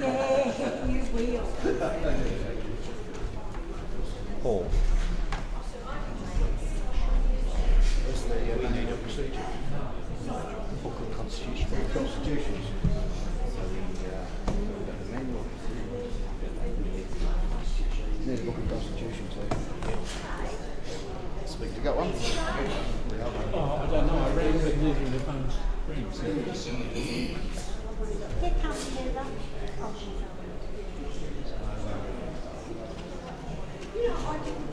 Yeah, you will. Paul. What's the we need a procedure? Book of Constitution. Constitutions. So we got the manual. Need a book of constitution too. Speak. You got one? Oh, I don't know. I read it in the phone screen. Here comes Heather. Oh, she's on. You know, I didn't.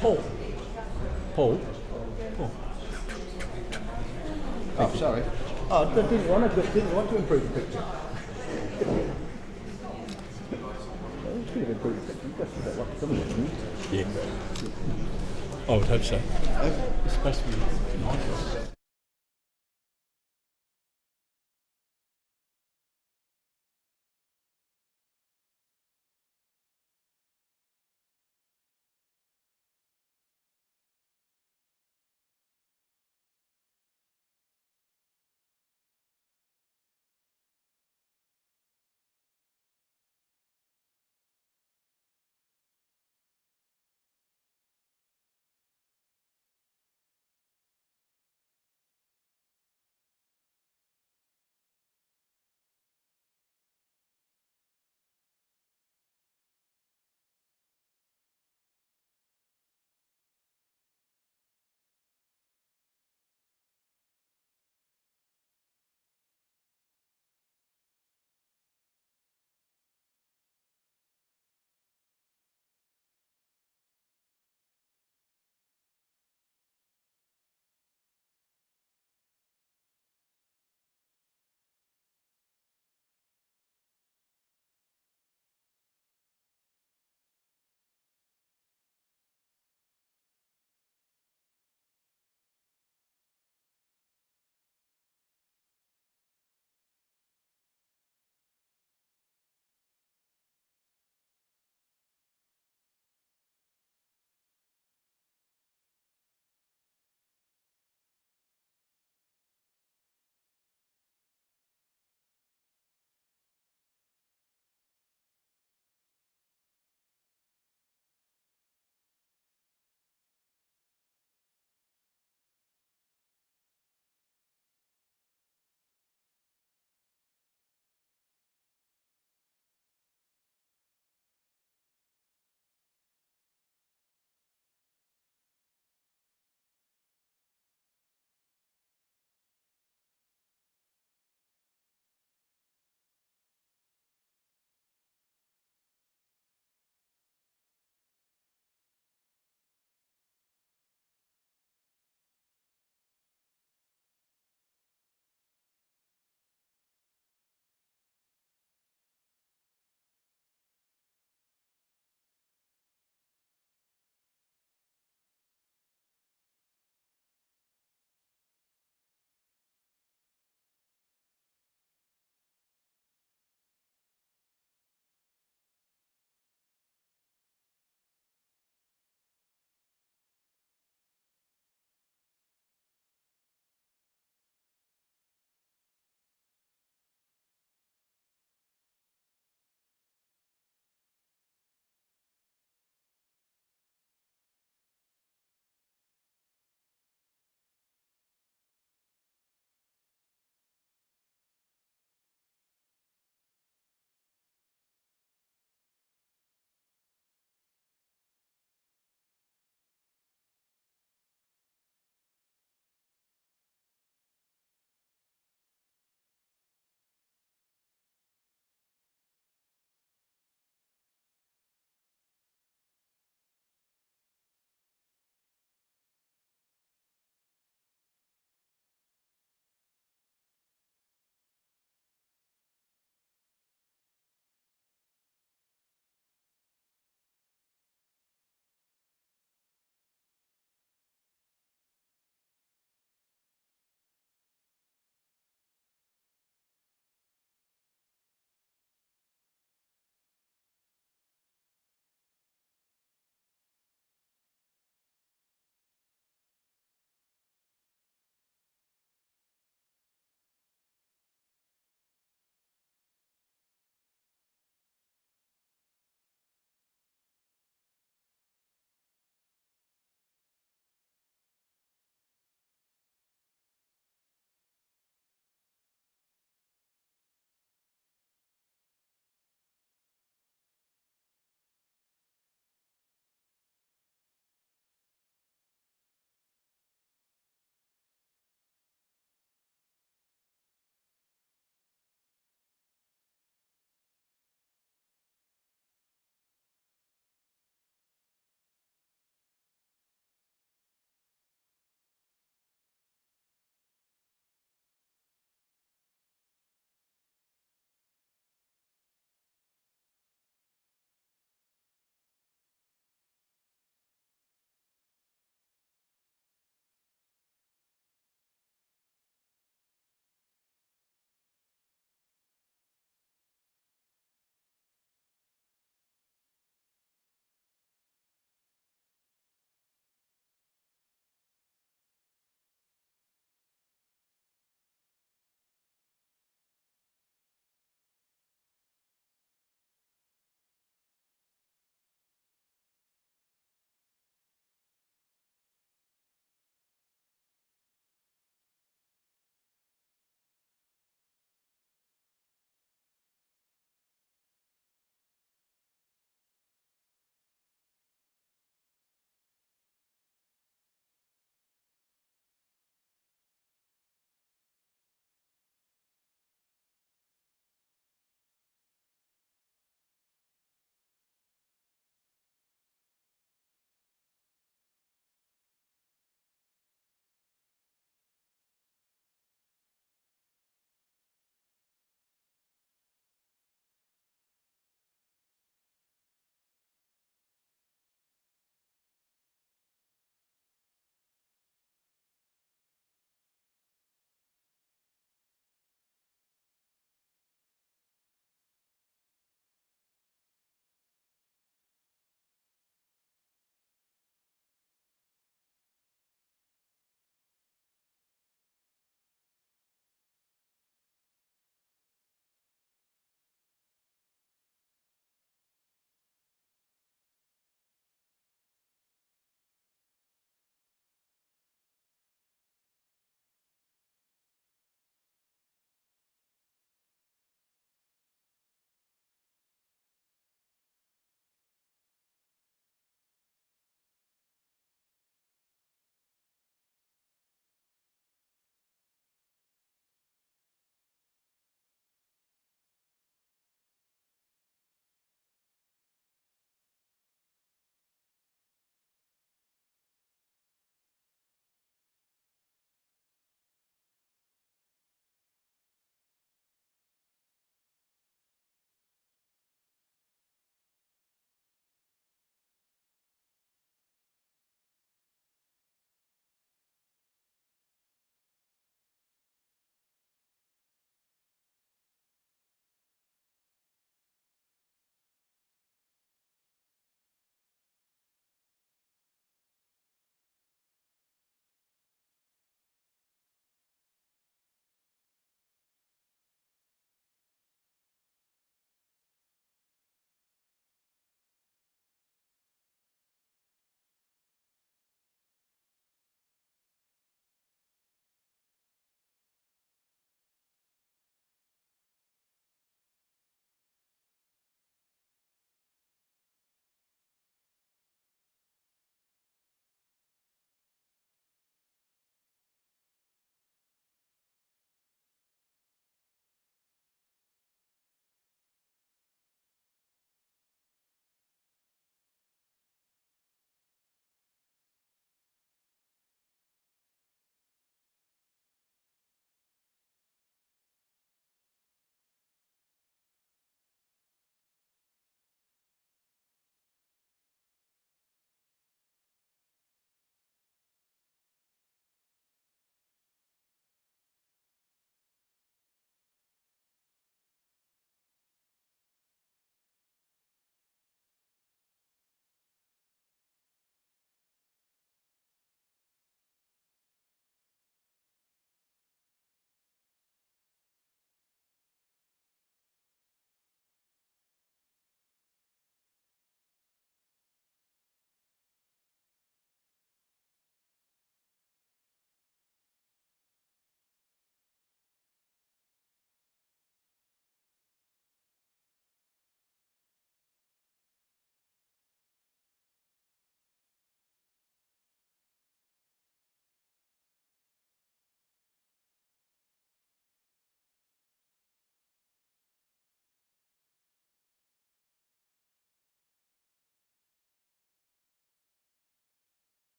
Paul. Paul. Paul. Oh, sorry. Oh, I didn't want to improve the picture. Well, it's going to improve the picture. You just don't want some of it. Yeah. I would hope so. It's supposed to be nice.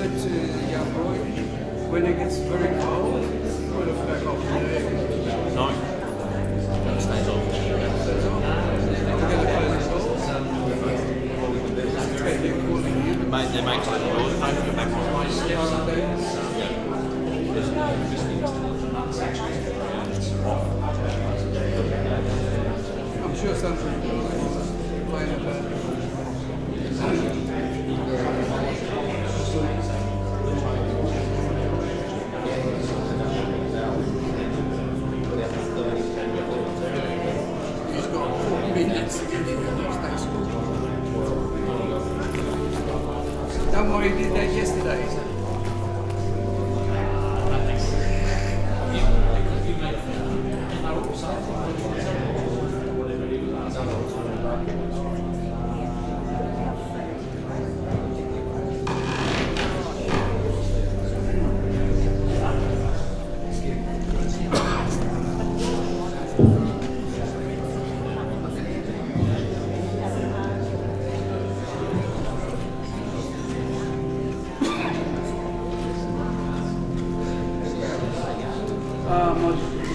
said to the young boy, when it gets very cold, put it back off. No. It stays on. Stays on. We're going to close the doors. They're calling you. They make close the doors, don't put it back on. I'm sure something playing about it. He's got 4 minutes to get in the next day school. Don't worry, he did that yesterday.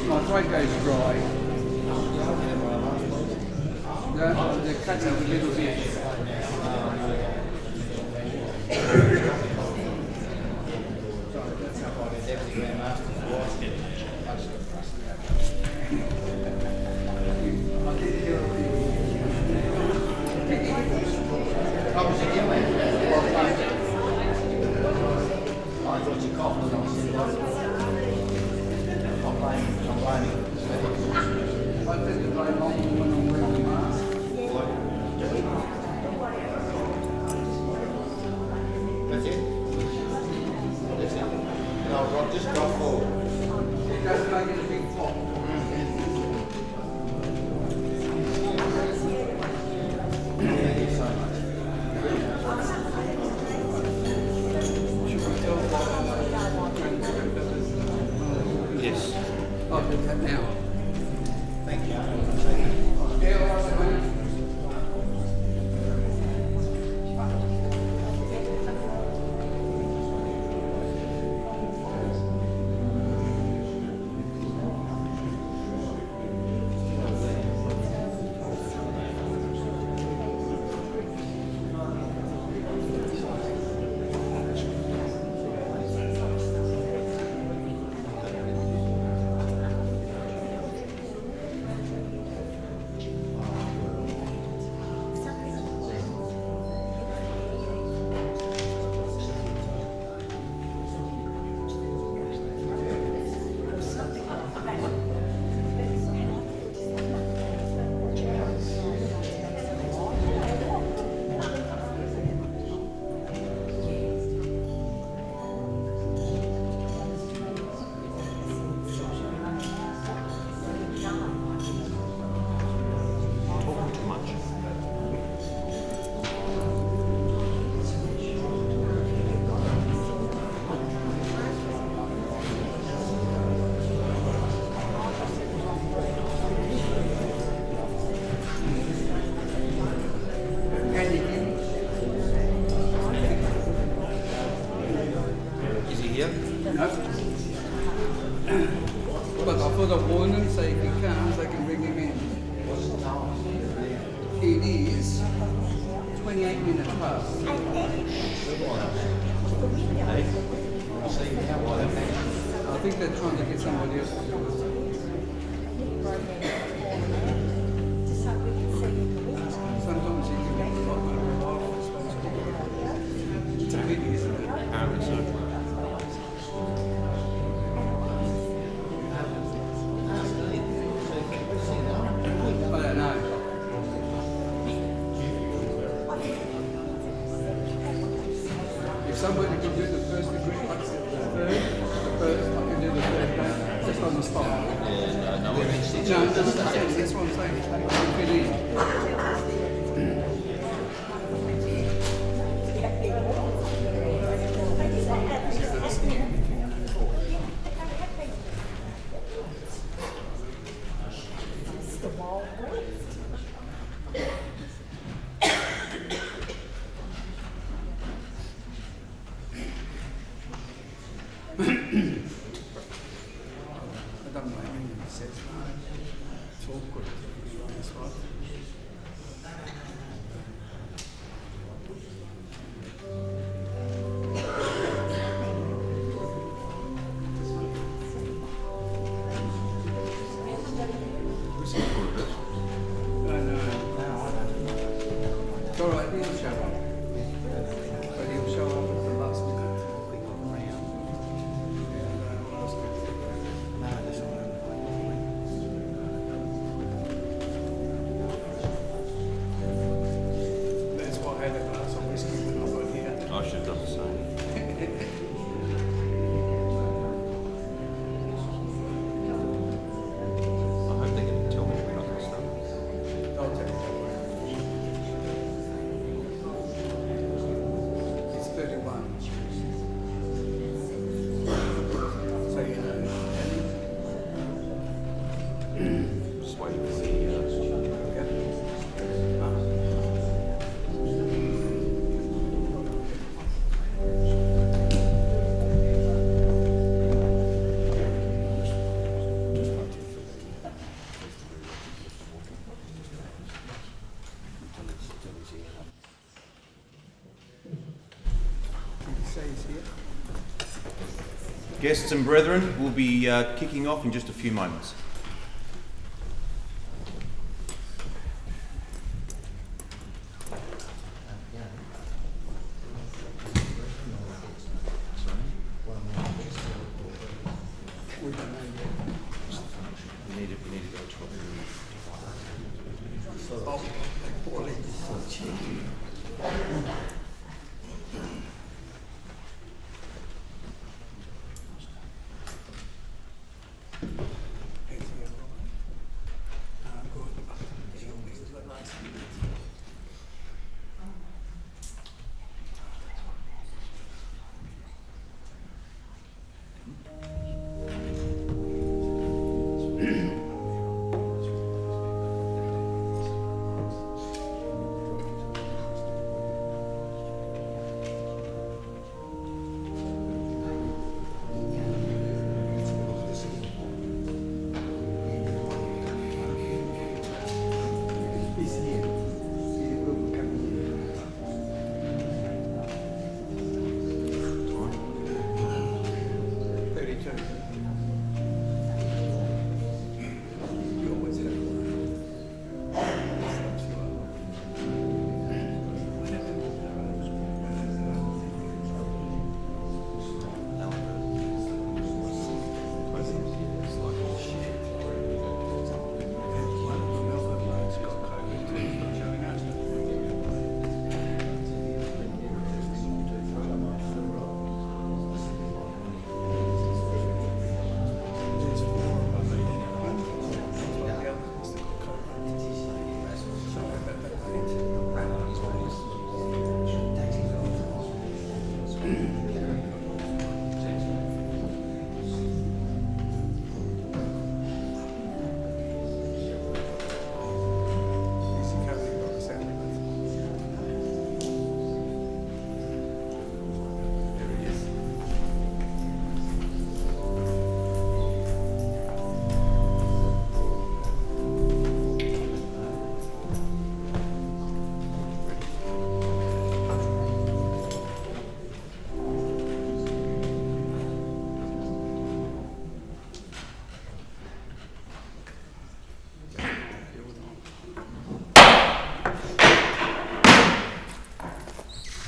My throat goes dry. They're cutting it a little bit. Just go forward. It doesn't make it a big pop. Thank you so much. Should we tell Yes. I'll do that now. Thank you. Yeah, all right, mate. Is he here? No. But I thought I'd warn them so if he comes, they can bring him in. It is 28 minutes past. I think they're trying to get somebody else to do it. Sometimes you can get a lot more involved. It's a pity, isn't it? Apparently so. I don't know. If somebody can do the first degree, like the first, I can do the third day, just on the spot. Yeah, no, No, that's what I'm saying. If it is. he'll show up. But he'll show up at the last minute. That's why I had a glass of whiskey when I got here. I should have done the same. I hope they can tell me we're not going to start. I'll tell you, don't worry. It's 31. So you know. Just waiting for the. Did you say he's here? Guests and brethren, we'll be kicking off in just a few moments. We don't know yet. We need to go to Oh, poorly. He's here. He will be coming here. You always have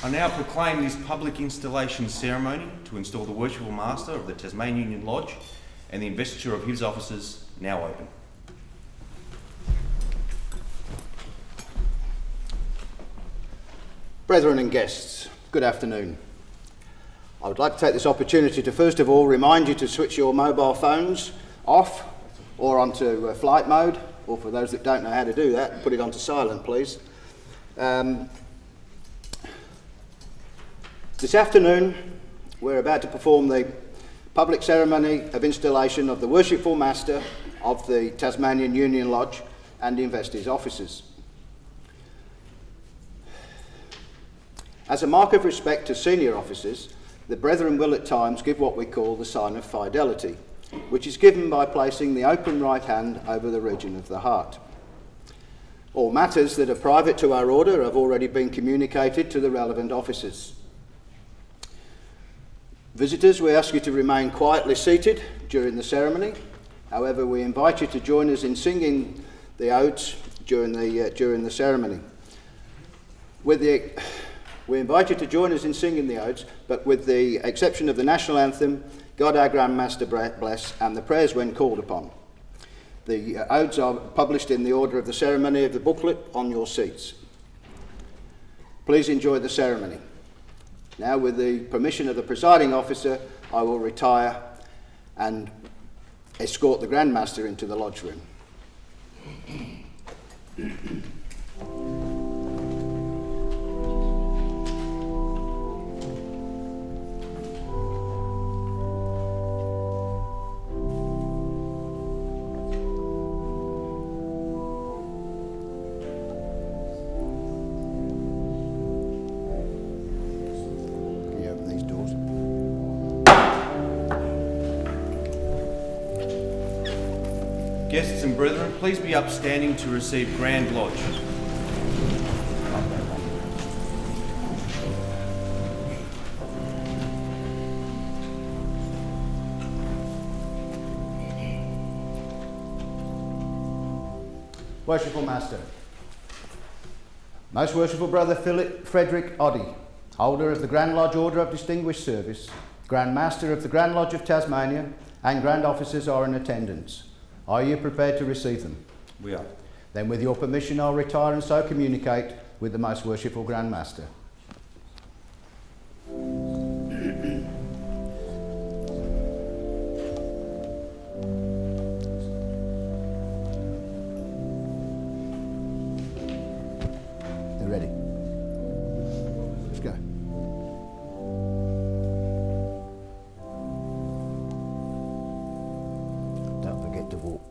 I now proclaim this public installation ceremony to install the Worshipful Master of the Tasmanian Union Lodge and the investiture of his officers now open. Brethren and guests, good afternoon. I would like to take this opportunity to first of all remind you to switch your mobile phones off or onto flight mode, or for those that don't know how to do that, put it onto silent please. This afternoon we're about to perform the public ceremony of installation of the Worshipful Master of the Tasmanian Union Lodge and invest his officers. As a mark of respect to senior officers, the brethren will at times give what we call the sign of fidelity, which is given by placing the open right hand over the region of the heart. All matters that are private to our order have already been communicated to the relevant officers. Visitors, we ask you to remain quietly seated during the ceremony. However, we invite you to join us in singing the odes during the ceremony. We invite you to join us in singing the odes, but with the exception of the national anthem, God our Grand Master bless, and the prayers when called upon. The odes are published in the order of the ceremony of the booklet on your seats. Please enjoy the ceremony. Now, with the permission of the presiding officer, I will retire and escort the Grand Master into the lodge room. Can you open these doors? Guests and brethren, please be upstanding to receive Grand Lodge. Worshipful Master, Most Worshipful Brother Frederick Oddie, holder of the Grand Lodge Order of Distinguished Service, Grand Master of the Grand Lodge of Tasmania, and Grand Officers are in attendance. Are you prepared to receive them? We are. Then with your permission I'll retire and so communicate with the Most Worshipful Grand Master. They're ready. Let's go. Don't forget to walk.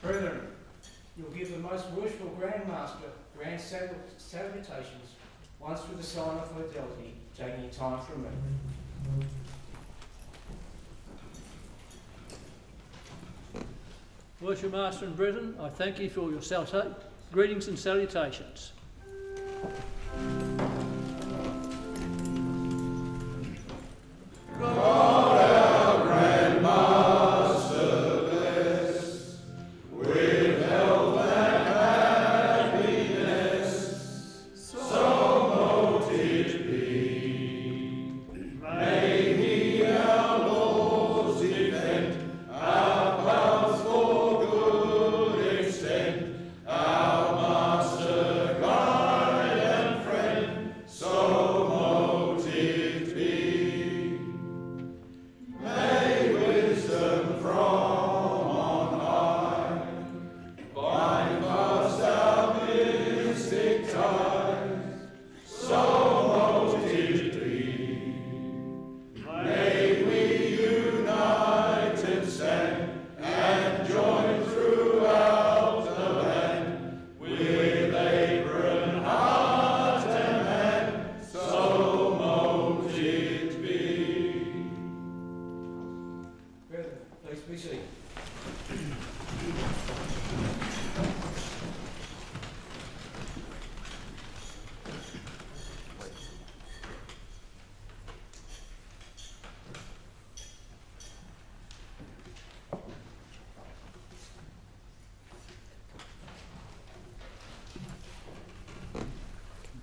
Brethren, you'll give the most worshipful Grand Master grand salutations, once with the sign of fidelity, taking time from me. Worship Master and brethren, I thank you for your greetings and salutations.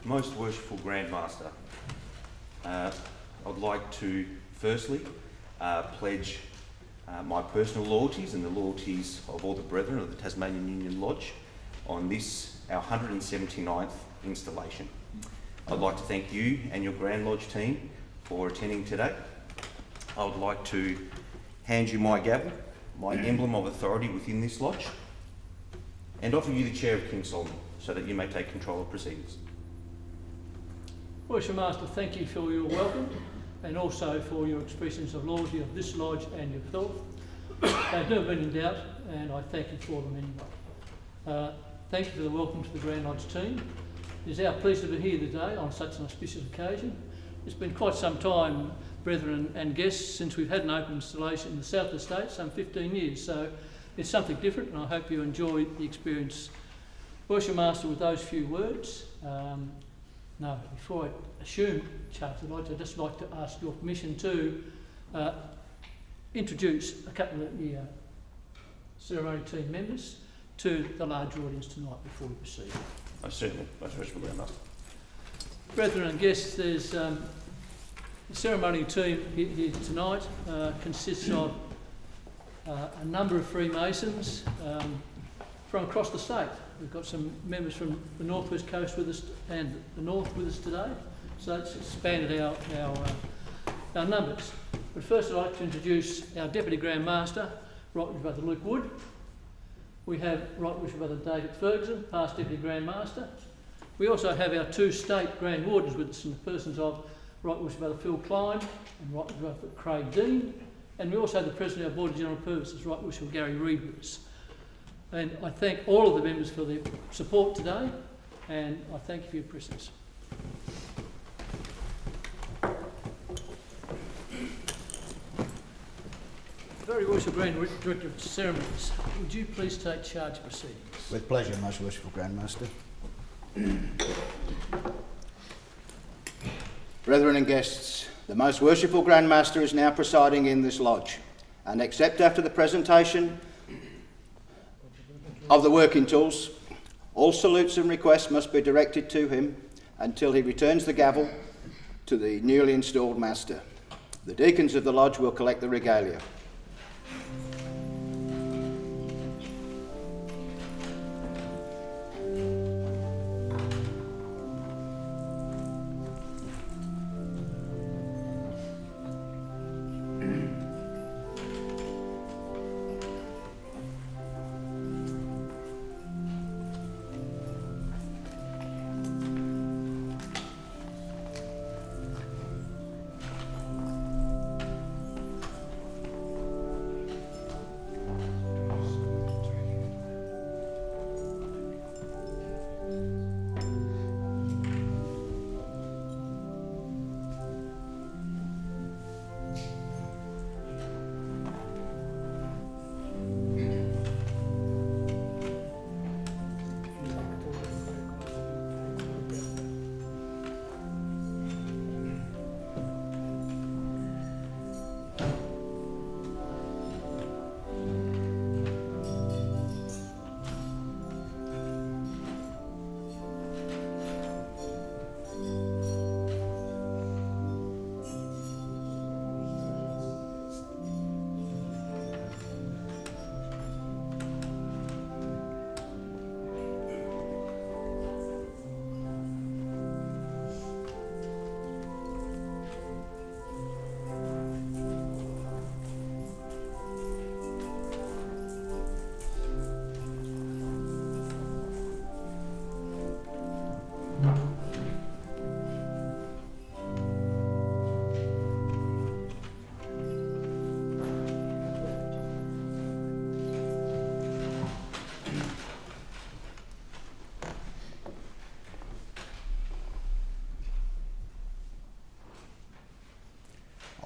Most worshipful Grand Master, I'd like to firstly pledge my personal loyalties and the loyalties of all the brethren of the Tasmanian Union Lodge on this, our 179th installation. I'd like to thank you and your Grand Lodge team for attending today. I would like to hand you my gavel, my emblem of authority within this lodge, and offer you the chair of King Solomon so that you may take control of proceedings. Worship Master, thank you for your welcome and also for your expressions of loyalty of this lodge and yourself. They've never been in doubt, and I thank you for them anyway. Thank you for the welcome to the Grand Lodge team. It is our pleasure to be here today on such an auspicious occasion. It's been quite some time, brethren and guests, since we've had an open installation in the south of the state, some 15 years, so it's something different, and I hope you enjoy the experience. Worship Master, with those few words, no, before I assume Charles, I'd just like to ask your permission to introduce a couple of the ceremony team members to the larger audience tonight before we proceed. Certainly, most worshipful Grand Master. Brethren and guests, there's the ceremony team here tonight consists of a number of Freemasons from across the state. We've got some members from the northwest coast with us and the north with us today, so that's expanded our numbers. But first I'd like to introduce our Deputy Grand Master, Right Worshipful Brother Luke Wood. We have Right Worshipful Brother David Ferguson, past Deputy Grand Master. We also have our two state Grand Wardens with us in the persons of Right Worshipful Brother Phil Klein and Right Worshipful Brother Craig Dean. And we also have the President of our Board of General Purposes, Right Worshipful Gary Reid with us. And I thank all of the members for their support today, and I thank you for your presence. Very Worshipful Grand Director of Ceremonies, would you please take charge of proceedings? With pleasure, Most Worshipful Grand Master. Brethren and guests, the Most Worshipful Grand Master is now presiding in this lodge, and except after the presentation of the working tools, All salutes and requests must be directed to him until he returns the gavel to the newly installed master. The deacons of the lodge will collect the regalia.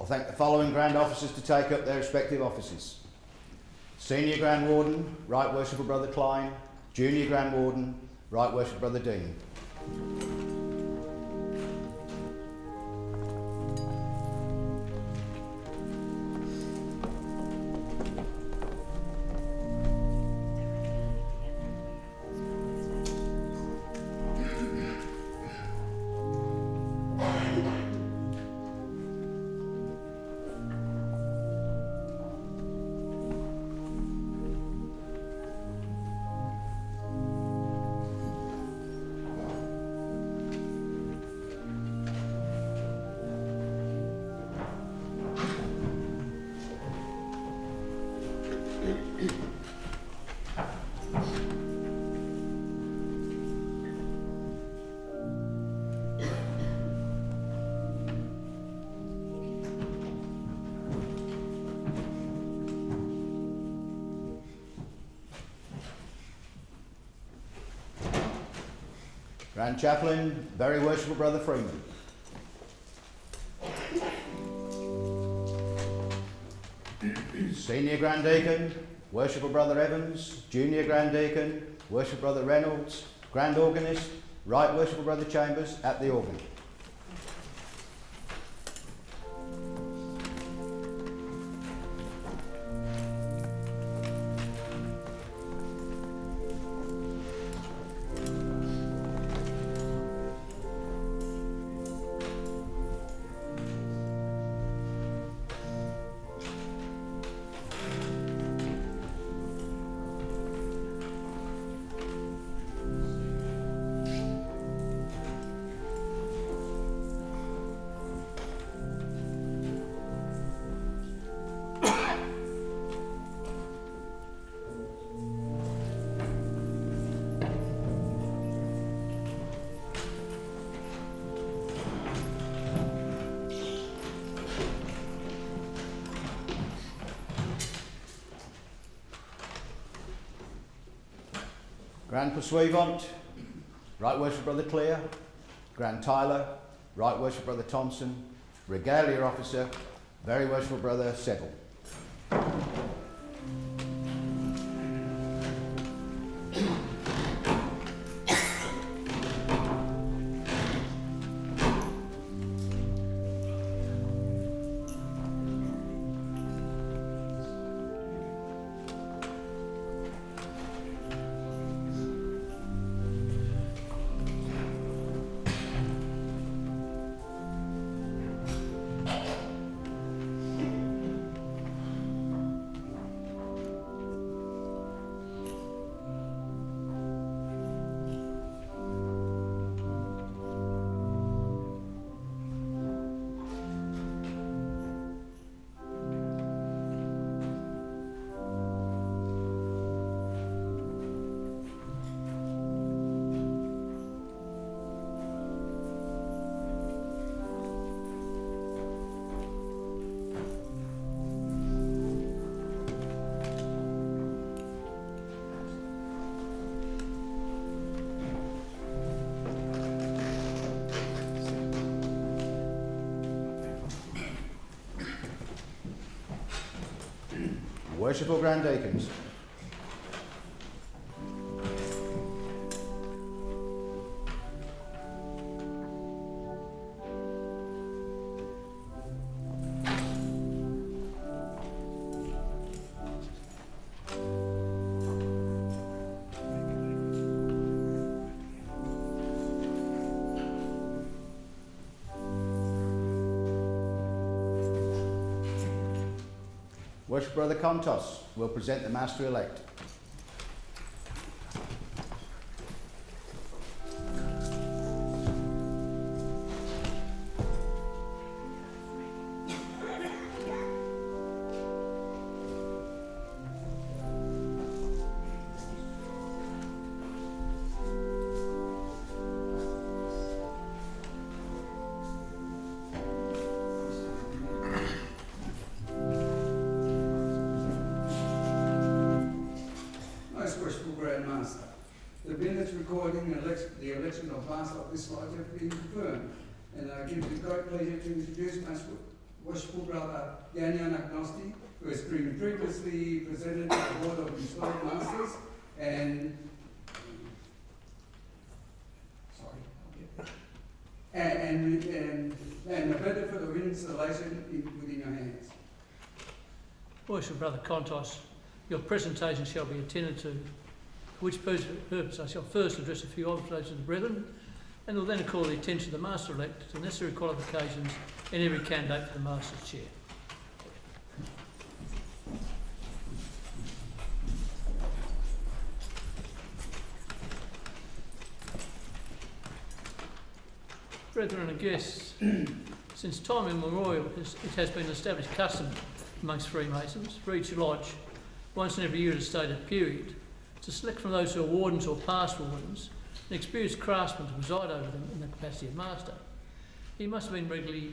I'll thank the following Grand Officers to take up their respective offices. Senior Grand Warden, Right Worshipful Brother Klein. Junior Grand Warden, Right Worshipful Brother Dean. Grand Chaplain, Very Worshipful Brother Freeman. Senior Grand Deacon, Worshipful Brother Evans. Junior Grand Deacon, Worshipful Brother Reynolds. Grand Organist, Right Worshipful Brother Chambers at the organ. Grand Pursuivant, Right Worshipful Brother Clear. Grand Tyler, Right Worshipful Brother Thompson. Regalia Officer, Very Worshipful Brother Settle. Worshipful Grand Deacons. Worship Brother Contos will present the Master-elect. The minutes recording the election of Master of this lodge have been confirmed, and I give me great pleasure to introduce my worshipful brother Yanyan Agnosti, who has been previously presented to the Board of Installed Masters, and the benefit of installation within your hands. Worshipful Brother Contos, your presentation shall be attended to, for which purpose I shall first address a few observations of the brethren, and will then call the attention of the Master-elect to the necessary qualifications in every candidate for the Master's chair. Brethren and guests, since time immemorial it has been an established custom amongst Freemasons for each lodge, once in every year at a stated period, to select from those who are wardens or past wardens an experienced craftsman to preside over them in the capacity of master. He must have been regularly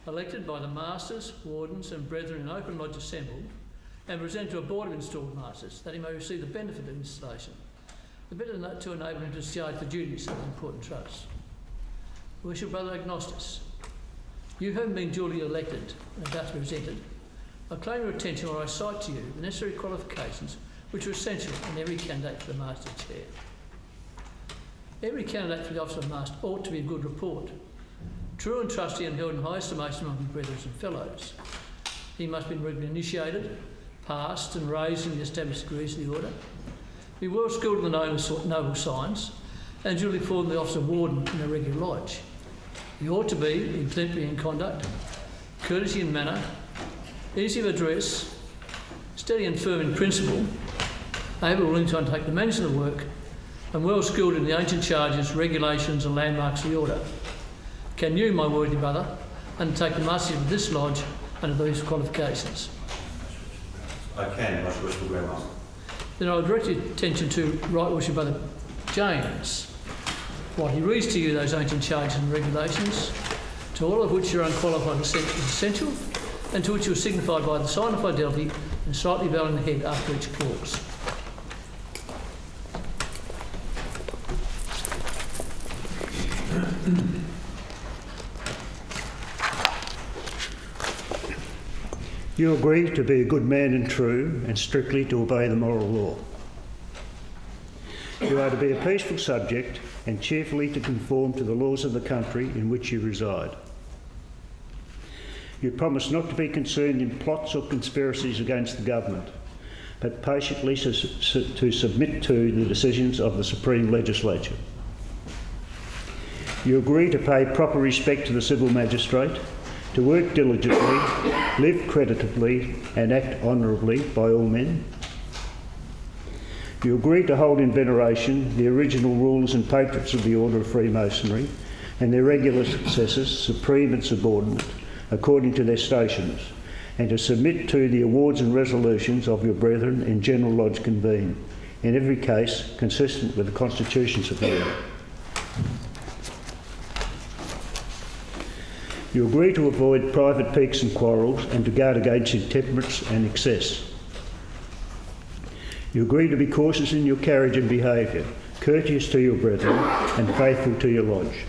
elected by the masters, wardens and brethren in open lodge assembled and presented to a board of installed masters that he may receive the benefit of installation, the better to enable him to discharge the duties of the important trust. Worship Brother Agnostus, you having been duly elected and thus presented, I claim your attention while I cite to you the necessary qualifications which are essential in every candidate for the Master's chair. Every candidate for the office of Master ought to be a good report, true and trusty and held in high estimation among his brethren and fellows. He must be regularly initiated, passed and raised in the established degrees of the order, be well skilled in the noble science, and duly perform the office of warden in a regular lodge. He ought to be exemplary in conduct, courtesy in manner, easy of address, steady and firm in principle, able and willing to undertake the management of the work, and well skilled in the ancient charges, regulations and landmarks of the order. Can you, my worthy brother, undertake the mastership of this lodge under these qualifications? I can, Most Worshipful Grand Master. Then I'll direct your attention to Right Worship Brother James, while he reads to you those ancient charges and regulations, to all of which your unqualified assent is essential, and to which you are signified by the sign of fidelity and slightly bowing the head after each clause. You agree to be a good man and true, and strictly to obey the moral law. You are to be a peaceful subject and cheerfully to conform to the laws of the country in which you reside. You promise not to be concerned in plots or conspiracies against the government, but patiently to submit to the decisions of the Supreme Legislature. You agree to pay proper respect to the civil magistrate, to work diligently, live creditably and act honourably by all men. You agree to hold in veneration the original rulers and patrons of the Order of Freemasonry and their regular successors, supreme and subordinate, according to their stations, and to submit to the awards and resolutions of your brethren in General Lodge convened, in every case consistent with the constitutions of the order. You agree to avoid private piques and quarrels and to guard against intemperance and excess. You agree to be cautious in your carriage and behaviour, courteous to your brethren and faithful to your lodge.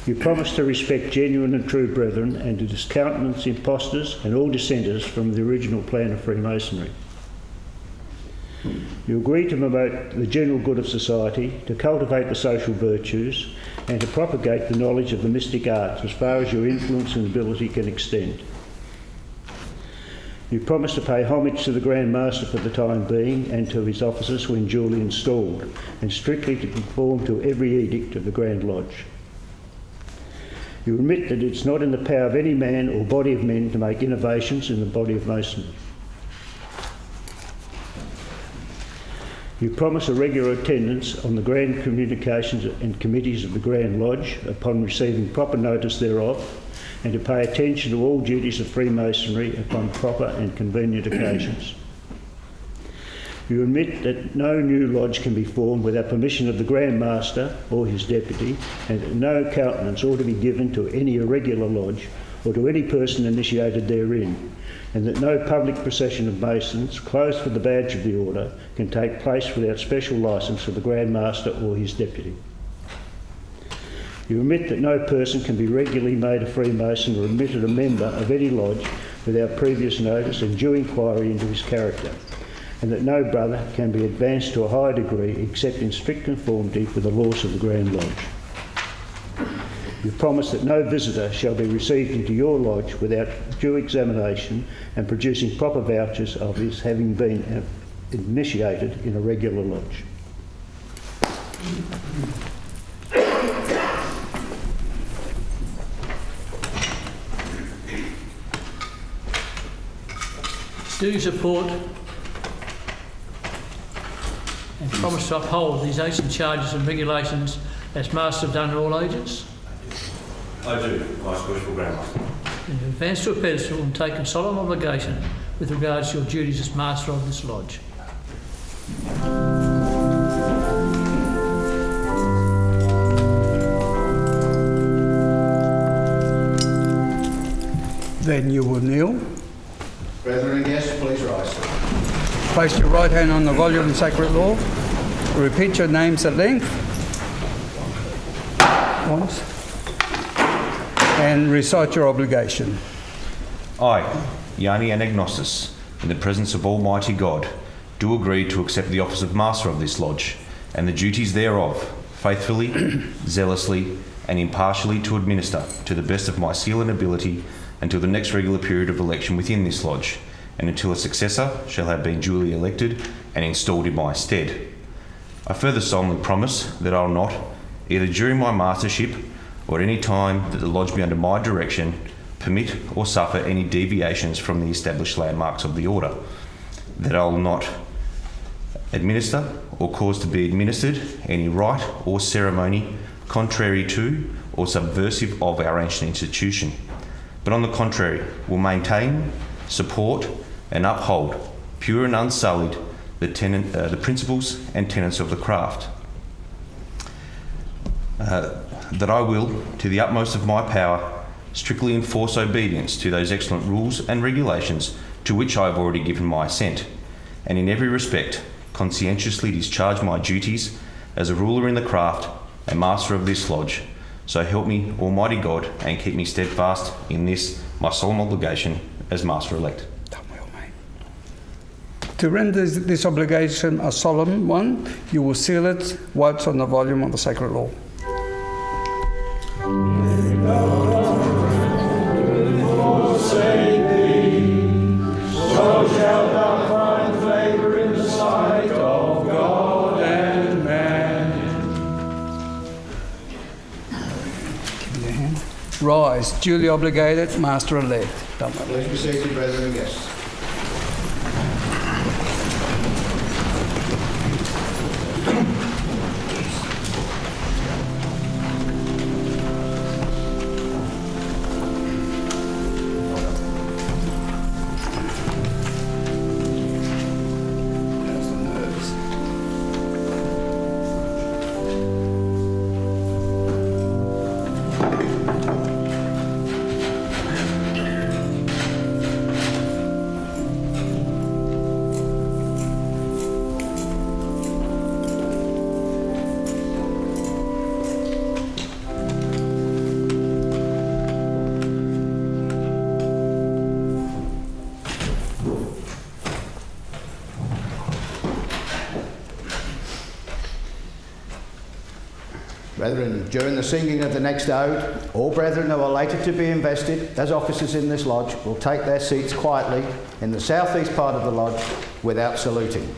You promise to respect genuine and true brethren and to discountenance impostors and all dissenters from the original plan of Freemasonry. You agree to promote the general good of society, to cultivate the social virtues, and to propagate the knowledge of the mystic arts as far as your influence and ability can extend. You promise to pay homage to the Grand Master for the time being and to his officers when duly installed, and strictly to conform to every edict of the Grand Lodge. You admit that it's not in the power of any man or body of men to make innovations in the body of Masonry. You promise a regular attendance on the grand communications and committees of the Grand Lodge upon receiving proper notice thereof, and to pay attention to all duties of Freemasonry upon proper and convenient occasions. You admit that no new lodge can be formed without permission of the Grand Master or his deputy, and that no countenance ought to be given to any irregular lodge or to any person initiated therein, and that no public procession of Masons, clothed with the badge of the order, can take place without special licence of the Grand Master or his deputy. You admit that no person can be regularly made a Freemason or admitted a member of any lodge without previous notice and due inquiry into his character, and that no brother can be advanced to a higher degree except in strict conformity with the laws of the Grand Lodge. You promise that no visitor shall be received into your lodge without due examination and producing proper vouchers of his having been initiated in a regular lodge. Do you support and promise to uphold these ancient charges and regulations as Master have done in all ages? I do, Most Worshipful Grand Master. And you advance to a pedestal and taken solemn obligation with regards to your duties as Master of this lodge. Then you will kneel. Brethren and guests, please rise. Place your right hand on the volume of sacred law. Repeat your names at length. Once. And recite your obligation. I, Yanni Anagnosis, in the presence of Almighty God, do agree to accept the office of Master of this lodge and the duties thereof, faithfully, zealously, and impartially to administer to the best of my skill and ability until the next regular period of election within this lodge, and until a successor shall have been duly elected and installed in my stead. I further solemnly promise that I will not, either during my mastership or at any time that the lodge be under my direction, permit or suffer any deviations from the established landmarks of the order, that I will not administer or cause to be administered any rite or ceremony contrary to or subversive of our ancient institution, but on the contrary will maintain, support and uphold, pure and unsullied, the principles and tenets of the craft. That I will, to the utmost of my power, strictly enforce obedience to those excellent rules and regulations to which I have already given my assent, and in every respect conscientiously discharge my duties as a ruler in the craft and Master of this lodge. So help me Almighty God, and keep me steadfast in this my solemn obligation as Master-elect. Done well, mate. To render this obligation a solemn one, you will seal it once on the volume of the sacred law. Rise, duly obligated, Master-elect. Please be seated, brethren and guests. Brethren, during the singing of the next ode, all brethren who are later to be invested as officers in this lodge will take their seats quietly in the southeast part of the lodge without saluting.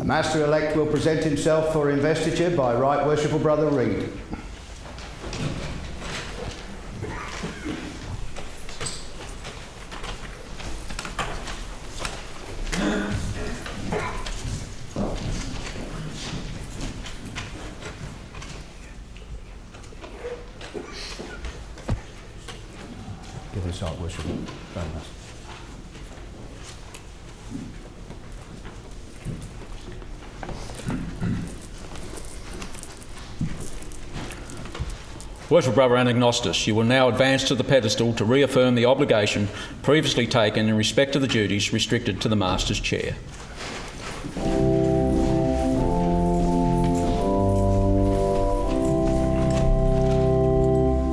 Master-elect will present himself for investiture by Right Worshipful Brother Reed. Give us Right Worshipful Brother. Worshipful Brother Anagnostus, you will now advance to the pedestal to reaffirm the obligation previously taken in respect to the duties restricted to the Master's chair.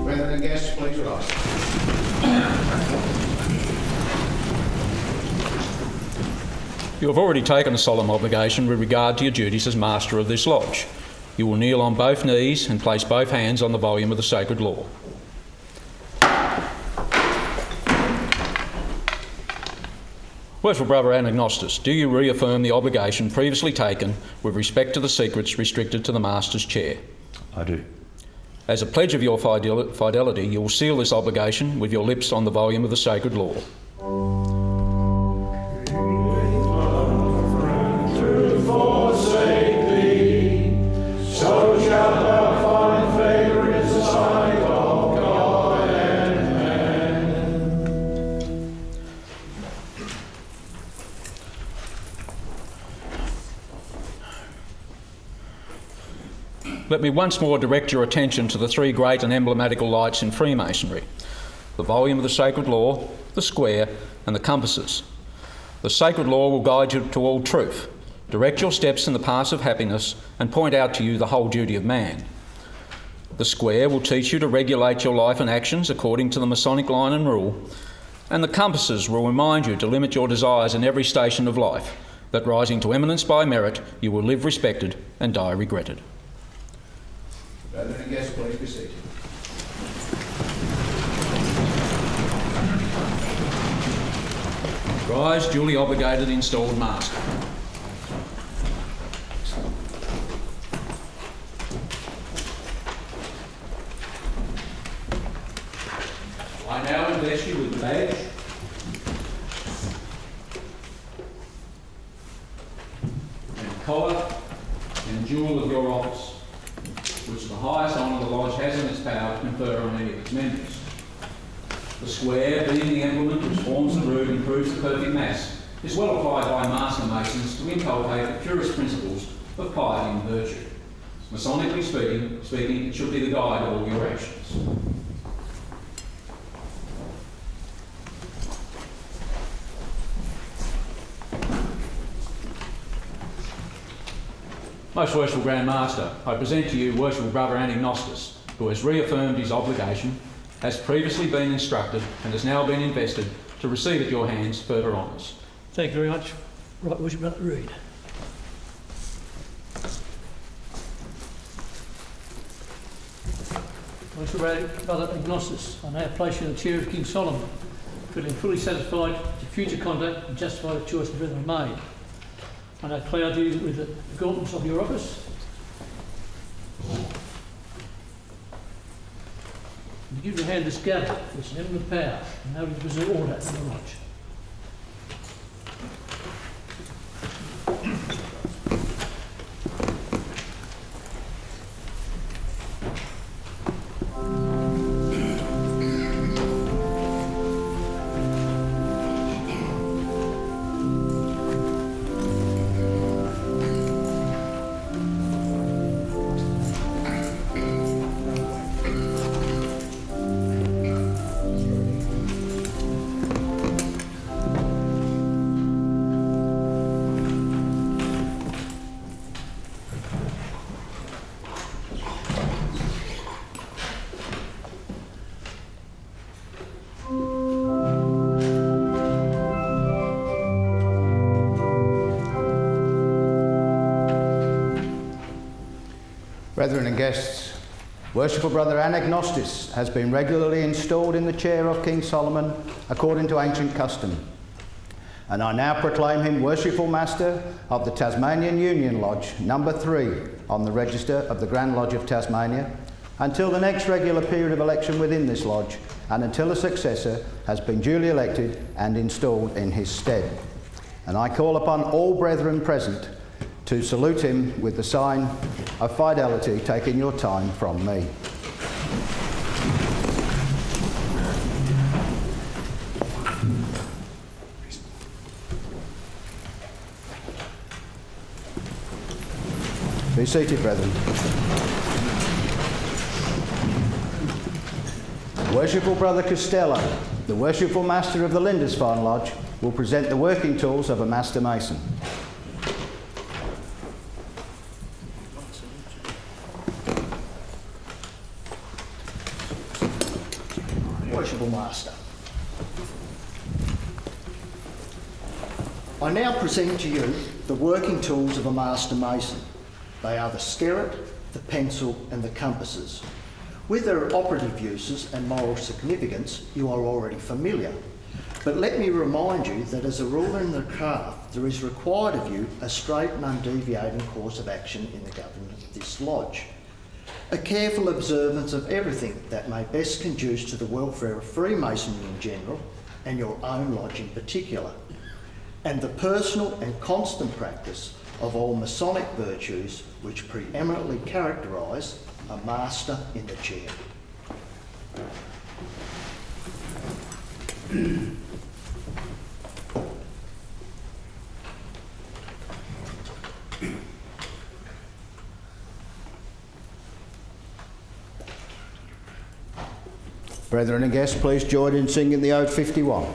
Brethren and guests, please rise. You have already taken a solemn obligation with regard to your duties as Master of this lodge. You will kneel on both knees and place both hands on the volume of the sacred law. Worshipful Brother Anagnostus, do you reaffirm the obligation previously taken with respect to the secrets restricted to the Master's chair? I do. As a pledge of your fidelity, you will seal this obligation with your lips on the volume of the sacred law. Let me once more direct your attention to the three great and emblematical lights in Freemasonry: the volume of the sacred law, the square, and the compasses. The sacred law will guide you to all truth, direct your steps in the paths of happiness, and point out to you the whole duty of man. The square will teach you to regulate your life and actions according to the Masonic line and rule, and the compasses will remind you to limit your desires in every station of life, that rising to eminence by merit, you will live respected and die regretted. Brethren and guests, please be seated. Rise, duly obligated, installed Master. I now invest you with the badge and collar and jewel of your office, which is the highest honour the Lodge has in its power to confer on any of its members. The square, being the emblem which forms the root and proves the perfect mass, is well applied by Master Masons to inculcate the purest principles of piety and virtue. Masonically speaking, it should be the guide of all your actions. Most Worshipful Grand Master, I present to you Worshipful Brother Anagnostus, who has reaffirmed his obligation, has previously been instructed and has now been invested to receive at your hands further honours. Thank you very much. Right, Worshipful Brother, read. Worshipful Brother Agnostus, I now place you in the chair of King Solomon, feeling fully satisfied that your future conduct and justify the choice the brethren made. I now cloud you with the gauntlets of your office. You give your hand this gavel, which is an emblem of power, and now we preserve order in the lodge. Brethren and guests, Worshipful Brother Anagnostus has been regularly installed in the chair of King Solomon according to ancient custom. And I now proclaim him Worshipful Master of the Tasmanian Union Lodge, number 3, on the register of the Grand Lodge of Tasmania, until the next regular period of election within this lodge, and until a successor has been duly elected and installed in his stead. And I call upon all brethren present to salute him with the sign of fidelity, taking your time from me. Be seated, brethren. Worshipful Brother Costello, the Worshipful Master of the Lindisfarne Lodge, will present the working tools of a Master Mason. Worshipful Master, I now present to you the working tools of a Master Mason. They are the skerrit, the pencil and the compasses. With their operative uses and moral significance, you are already familiar. But let me remind you that as a rule in the craft, there is required of you a straight and undeviating course of action in the government of this lodge. A careful observance of everything that may best conduce to the welfare of Freemasonry in general, and your own lodge in particular, and the personal and constant practice of all Masonic virtues which preeminently characterise a master in the chair. Brethren and guests, please join in singing the Ode 51.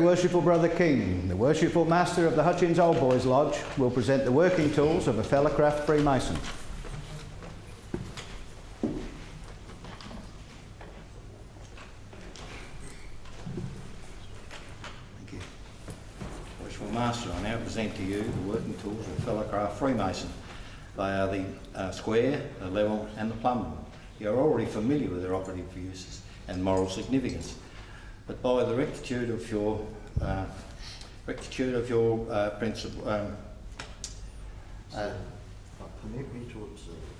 Worshipful Brother King, the Worshipful Master of the Hutchins Old Boys Lodge, will present the working tools of a Fellowcraft Freemason. Thank you. Worshipful Master, I now present to you the working tools of a Fellowcraft Freemason. They are the square, the level and the plumb rule. You're already familiar with their operative uses and moral significance, but by the rectitude of your principle,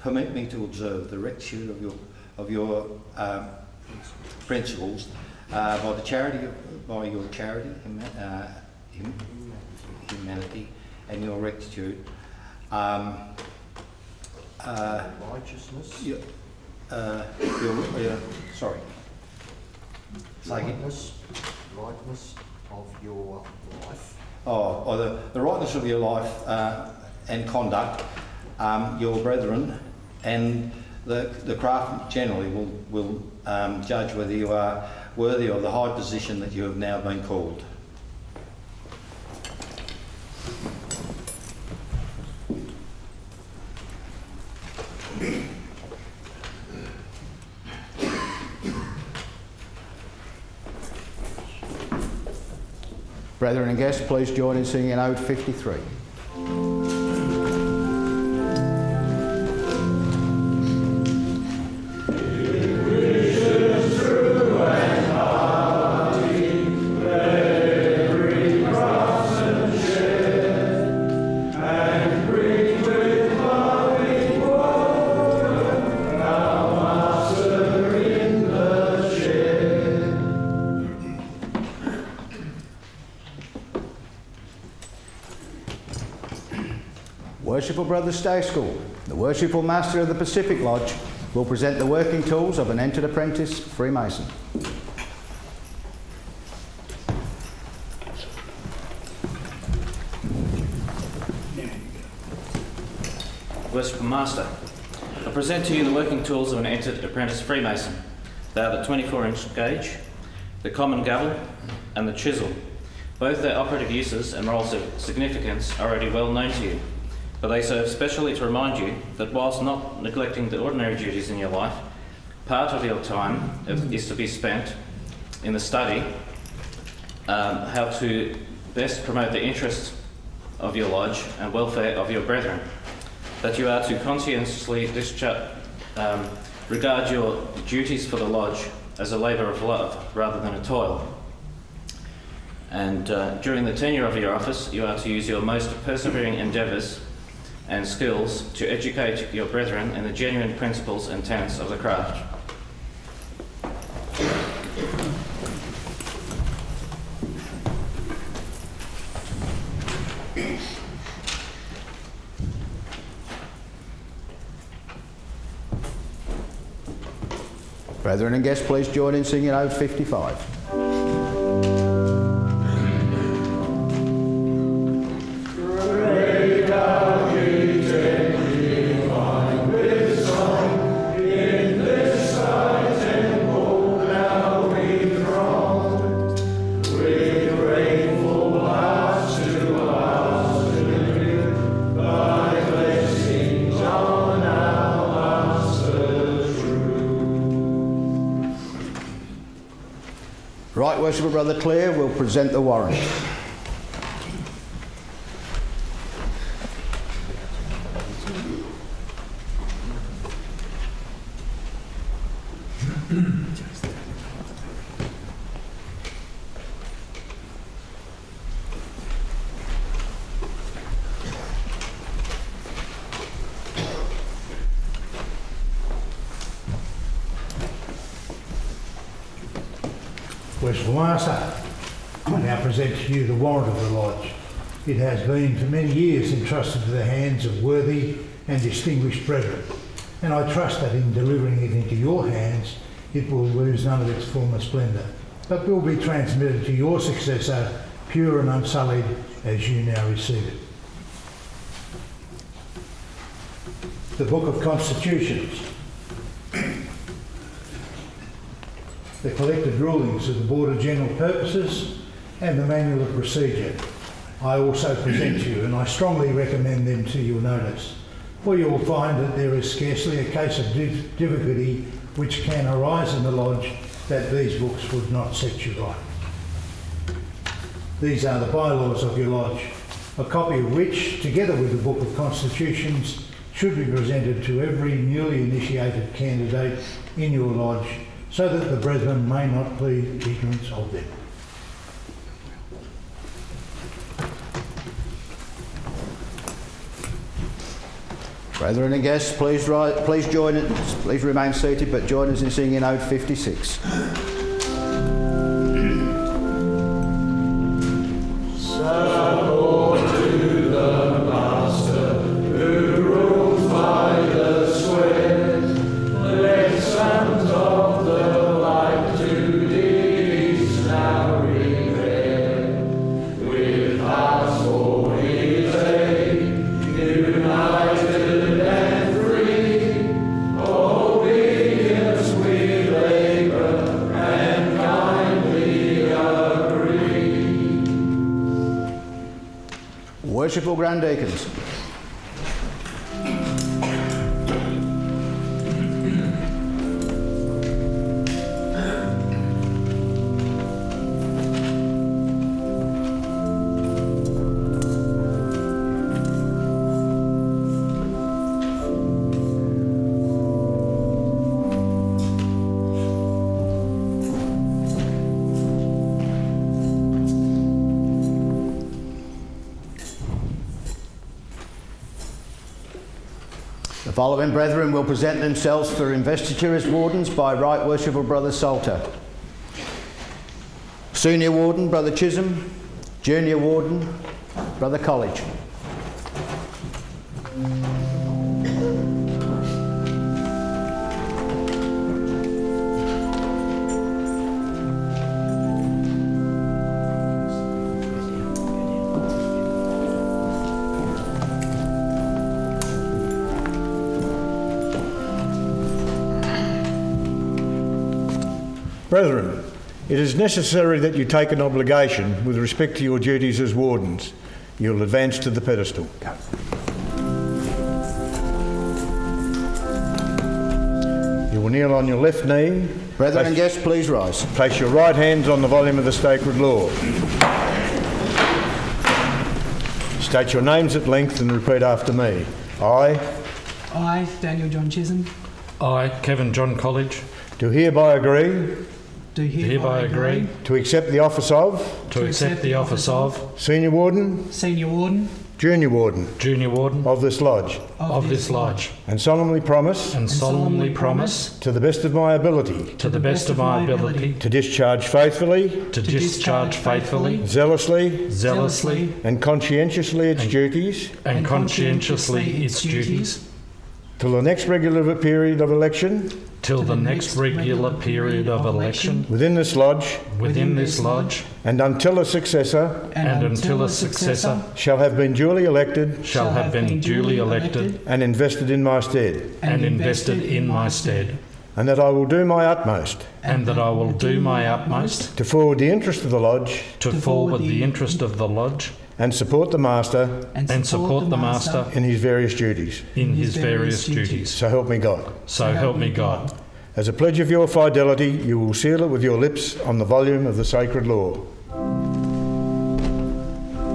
permit me to observe the rectitude of your principles by your charity, humanity, and your rectitude. Righteousness. Sorry. Rightness of your life. The rightness of your life and conduct, your brethren, and the craft generally will judge whether you are worthy of the high position that you have now been called. Brethren and guests, please join in singing Ode 53. Worshipful Brothers Stay School, the Worshipful Master of the Pacific Lodge, will present the working tools of an entered apprentice Freemason. Worshipful Master, I present to you the working tools of an entered apprentice Freemason. They are the 24-inch gauge, the common gavel, and the chisel. Both their operative uses and moral significance are already well known to you, but they serve specially to remind you that whilst not neglecting the ordinary duties in your life, part of your time is to be spent in the study how to best promote the interests of your lodge and welfare of your brethren, that you are to conscientiously regard your duties for the lodge as a labour of love rather than a toil. And during the tenure of your office, you are to use your most persevering endeavours and skills to educate your brethren in the genuine principles and tenets of the craft. Brethren and guests, please join in singing Ode 55. Right, Worshipful Brother Clare will present the warrant. Worshipful Master, I now present to you the warrant of the Lodge. It has been for many years entrusted to the hands of worthy and distinguished brethren, and I trust that in delivering it into your hands, it will lose none of its former splendour, but will be transmitted to your successor, pure and unsullied, as you now receive it. The Book of Constitutions. The collected rulings of the Board of General Purposes and the Manual of Procedure. I also present to you, and I strongly recommend them to your notice, for you will find that there is scarcely a case of difficulty which can arise in the Lodge that these books would not set you right. These are the bylaws of your Lodge, a copy of which, together with the Book of Constitutions, should be presented to every newly initiated candidate in your lodge so that the brethren may not plead ignorance of them. Brethren and guests, please join us. Please remain seated, but join us in singing Ode 56. Worshipful Grand Deacons. The following brethren will present themselves for investiture as wardens by Right Worshipful Brother Salter. Senior Warden, Brother Chisholm. Junior Warden, Brother College. Brethren, it is necessary that you take an obligation with respect to your duties as wardens. You will advance to the pedestal. You will kneel on your left knee. Brethren and guests, please rise. Place your right hands on the volume of the sacred law. State your names at length and repeat after me. I, Daniel John Chisholm. I, Kevin John College. Do hereby agree. Do hereby agree. To accept the office of. To accept the office of. Senior Warden. Senior Warden. Junior Warden. Junior Warden. Of this lodge. Of this lodge. And solemnly promise. And solemnly promise. To the best of my ability. To the best of my ability. To discharge faithfully. To discharge faithfully. Zealously. Zealously. And conscientiously its duties. And conscientiously its duties. Till the next regular period of election. Till the next regular period of election. Within this lodge. Within this lodge. And until a successor. And until a successor. Shall have been duly elected. Shall have been duly elected. And invested in my stead. And invested in my stead. And that I will do my utmost. And that I will do my utmost. To forward the interest of the lodge. To forward the interest of the lodge. And support the Master. And support the Master. In his various duties. In his various duties. So help me God. So help me God. As a pledge of your fidelity, you will seal it with your lips on the volume of the sacred law.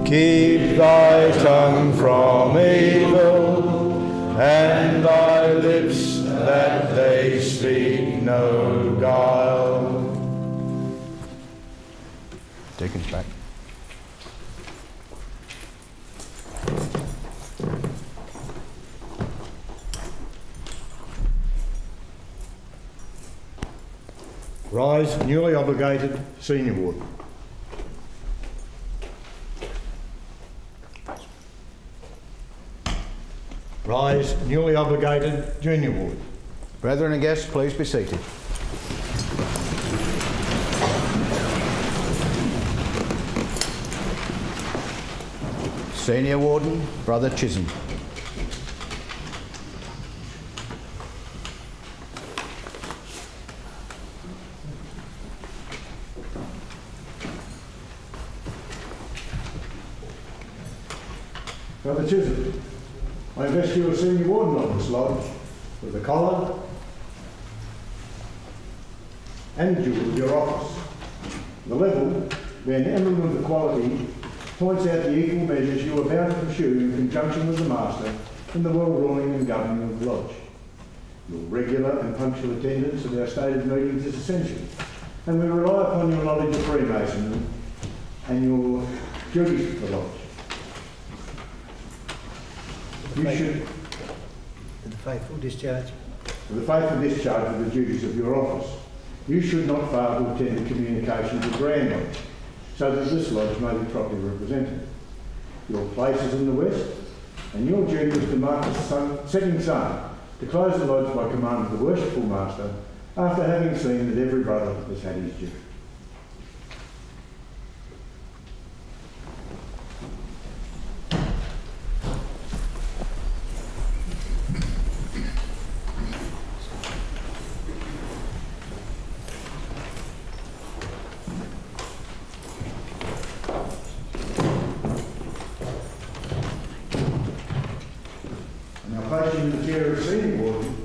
Keep thy tongue from evil, and thy lips that they speak no guile. Deacon's back. Rise, newly obligated Senior Warden. Rise, newly obligated Junior Warden. Brethren and guests, please be seated. Senior Warden, Brother Chisholm. Brother Chisholm, I invest you as Senior Warden of this lodge with the collar and jewel of your office. The level, being emblem of equality, points out the equal measures you are bound to pursue in conjunction with the Master and the well-running and governing of the lodge. Your regular and punctual attendance at our stated meetings is essential, and we rely upon your knowledge of Freemasonry and your duties to the lodge. You should... To the faithful discharge. For the faithful discharge of the duties of your office. You should not fail to attend the communications of Grand Lodge, so that this lodge may be properly represented. Your place is in the west, and your duty is to mark the setting sun, to close the lodge by command of the worshipful master, after having seen that every brother has had his due. In the chair of senior warden,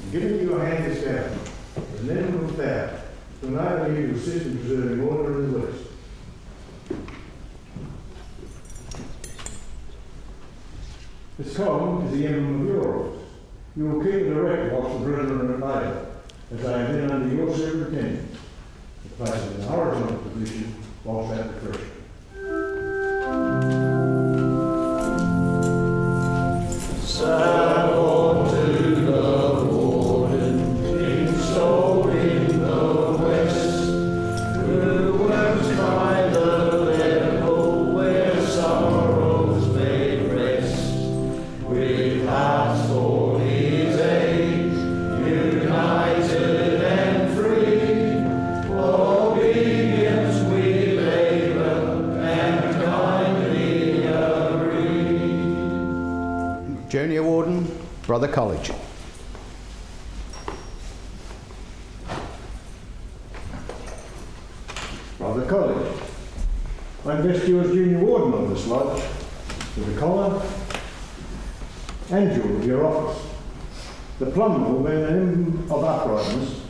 and giving you a hand as captain, and then look down, to enable you to assist in preserving order in the west. This column is the emblem of your office. You will keep it erect whilst the brethren are at labour, as they have been under your superintendence. It places in a horizontal position whilst at the pressure. Saddle to the warden, installed in the west, who works by the level where sorrows may rest, with hearts for his aid, united and free, obedience we labour and kindly agree. Junior Warden, Brother College. Brother College, I invest you as Junior Warden of this lodge, with a collar and jewel of your office. The plum ball, being an emblem of uprightness,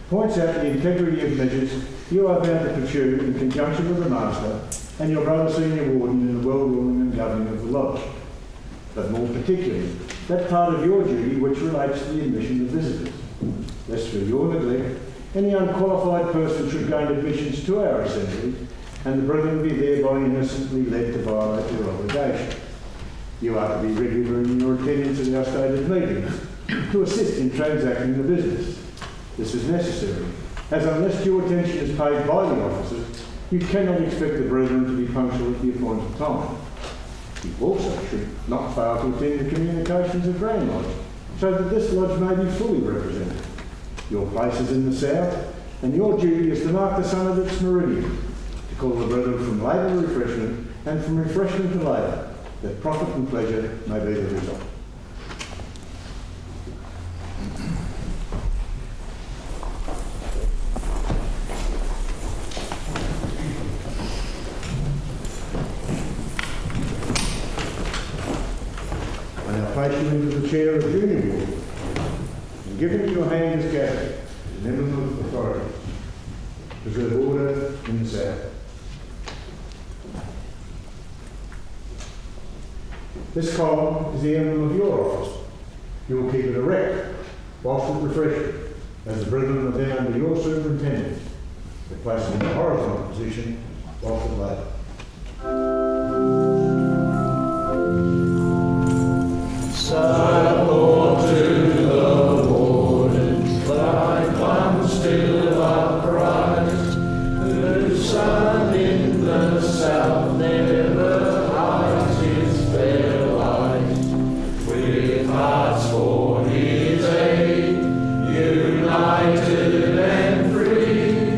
points out the integrity of measures you are bound to pursue in conjunction with the Master and your brother Senior Warden in the well-ruling and governing of the lodge. But more particularly, that part of your duty which relates to the admission of visitors. Lest through your neglect, any unqualified person should gain admissions to our assembly, and the brethren be thereby innocently led to violate their obligation. You are to be regular in your attendance at our stated meetings, to assist in transacting the business. This is necessary, as unless due attention is paid by the officers, you cannot expect the brethren to be punctual at the appointed time. You also should not fail to attend the communications of Grand Lodge, so that this lodge may be fully represented. Your place is in the south, and your duty is to mark the sun at its meridian, to call the brethren from labour to refreshment, and from refreshment to labour, that profit and pleasure may be the result. Place you into the chair of Junior Warden, and giving your hand as captain, an emblem of authority, preserve order in the south. This column is the emblem of your office. You will keep it erect whilst it refreshes, as the brethren are then under your superintendence. It places in a horizontal position whilst it labour. Saddle to the warden, thy plum still upright, whose sun in the south never hides his fair light. With hearts for his aid, united and free,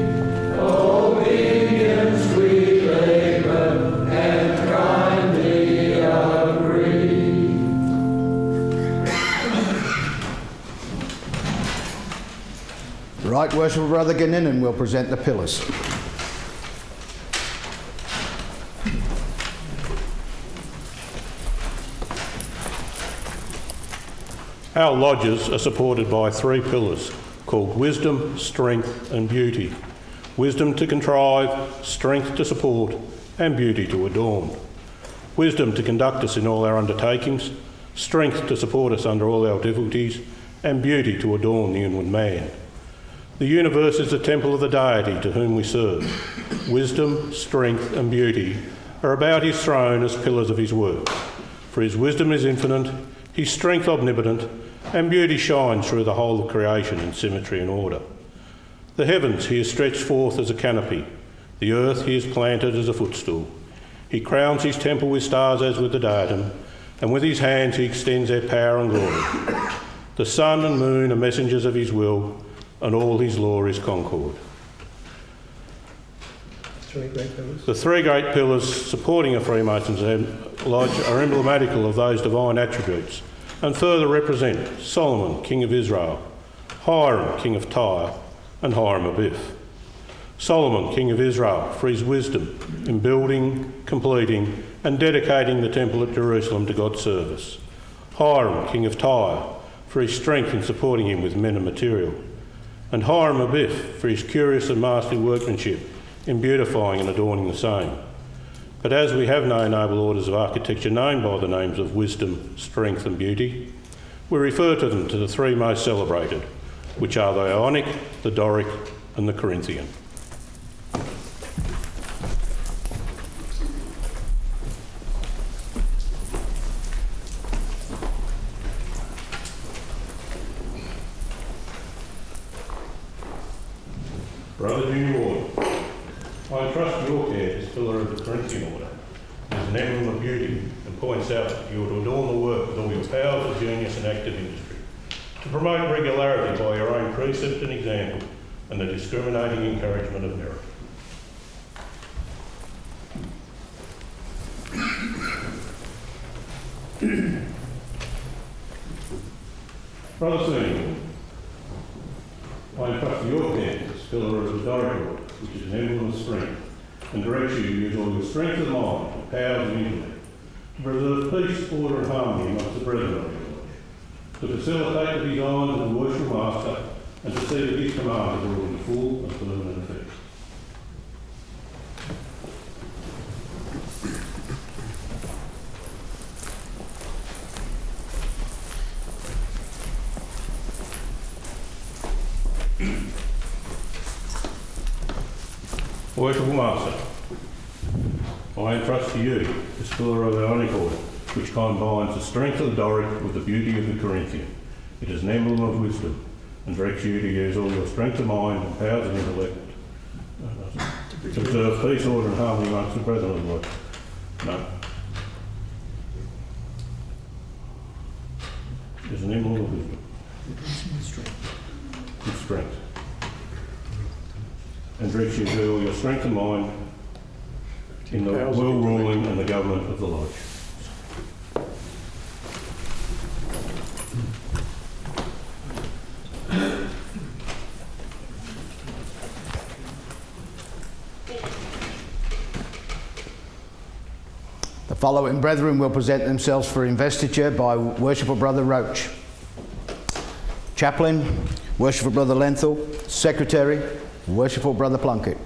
obedience we labour and kindly agree. Right Worshipful Brother Ganninan will present the pillars. Our lodges are supported by three pillars called wisdom, strength and beauty. Wisdom to contrive, strength to support and beauty to adorn. Wisdom to conduct us in all our undertakings, strength to support us under all our difficulties, and beauty to adorn the inward man. The universe is the temple of the deity to whom we serve. Wisdom, strength, and beauty are about his throne as pillars of his work. For his wisdom is infinite, his strength omnipotent, and beauty shines through the whole of creation in symmetry and order. The heavens he has stretched forth as a canopy, the earth he has planted as a footstool. He crowns his temple with stars as with the diadem, and with his hands he extends their power and glory. The sun and moon are messengers of his will, and all his law is concord. The three great pillars supporting a Freemason's lodge are emblematical of those divine attributes, and further represent Solomon, king of Israel, Hiram, king of Tyre, and Hiram Abiff. Solomon, king of Israel, for his wisdom in building, completing, and dedicating the temple at Jerusalem to God's service. Hiram, king of Tyre, for his strength in supporting him with men and material. And Hiram Abiff, for his curious and masterly workmanship in beautifying and adorning the same. But as we have no noble orders of architecture known by the names of wisdom, strength, and beauty, we refer to them to the three most celebrated, which are the Ionic, the Doric, and the Corinthian. Brother Junior Order, I entrust your care as pillar of the Corinthian order. It is an emblem of beauty and points out that you are to adorn the work with all your powers of genius and active industry, to promote regularity by your own precept and example, and the discriminating encouragement of merit. Brother Senior, I entrust your care as pillar of the Doric order, which is an emblem of strength, and directs you to use all your strength of mind and powers of intellect to preserve peace, order, and harmony amongst the brethren of your lodge, to facilitate the designs of the worshipful master, and to see that his command is all in full and permanent effect. Worshipful Master, I entrust to you this pillar of the Ionic order, which combines the strength of the Doric with the beauty of the Corinthian. It is an emblem of wisdom, and directs you to use all your strength of mind and powers of intellect to preserve peace, order, and harmony amongst the brethren of the Lord. No. It is an emblem of wisdom. With strength. And directs you to do all your strength of mind in the will ruling and the government of the lodge. The following brethren will present themselves for investiture by Worshipful Brother Roach. Chaplain, Worshipful Brother Lenthal. Secretary, Worshipful Brother Plunkett.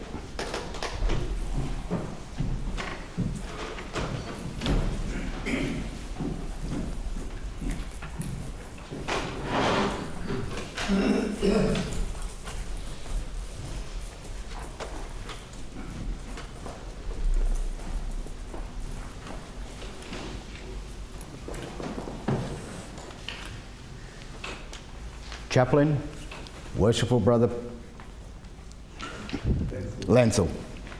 Chaplain, Worshipful Brother Lenthal.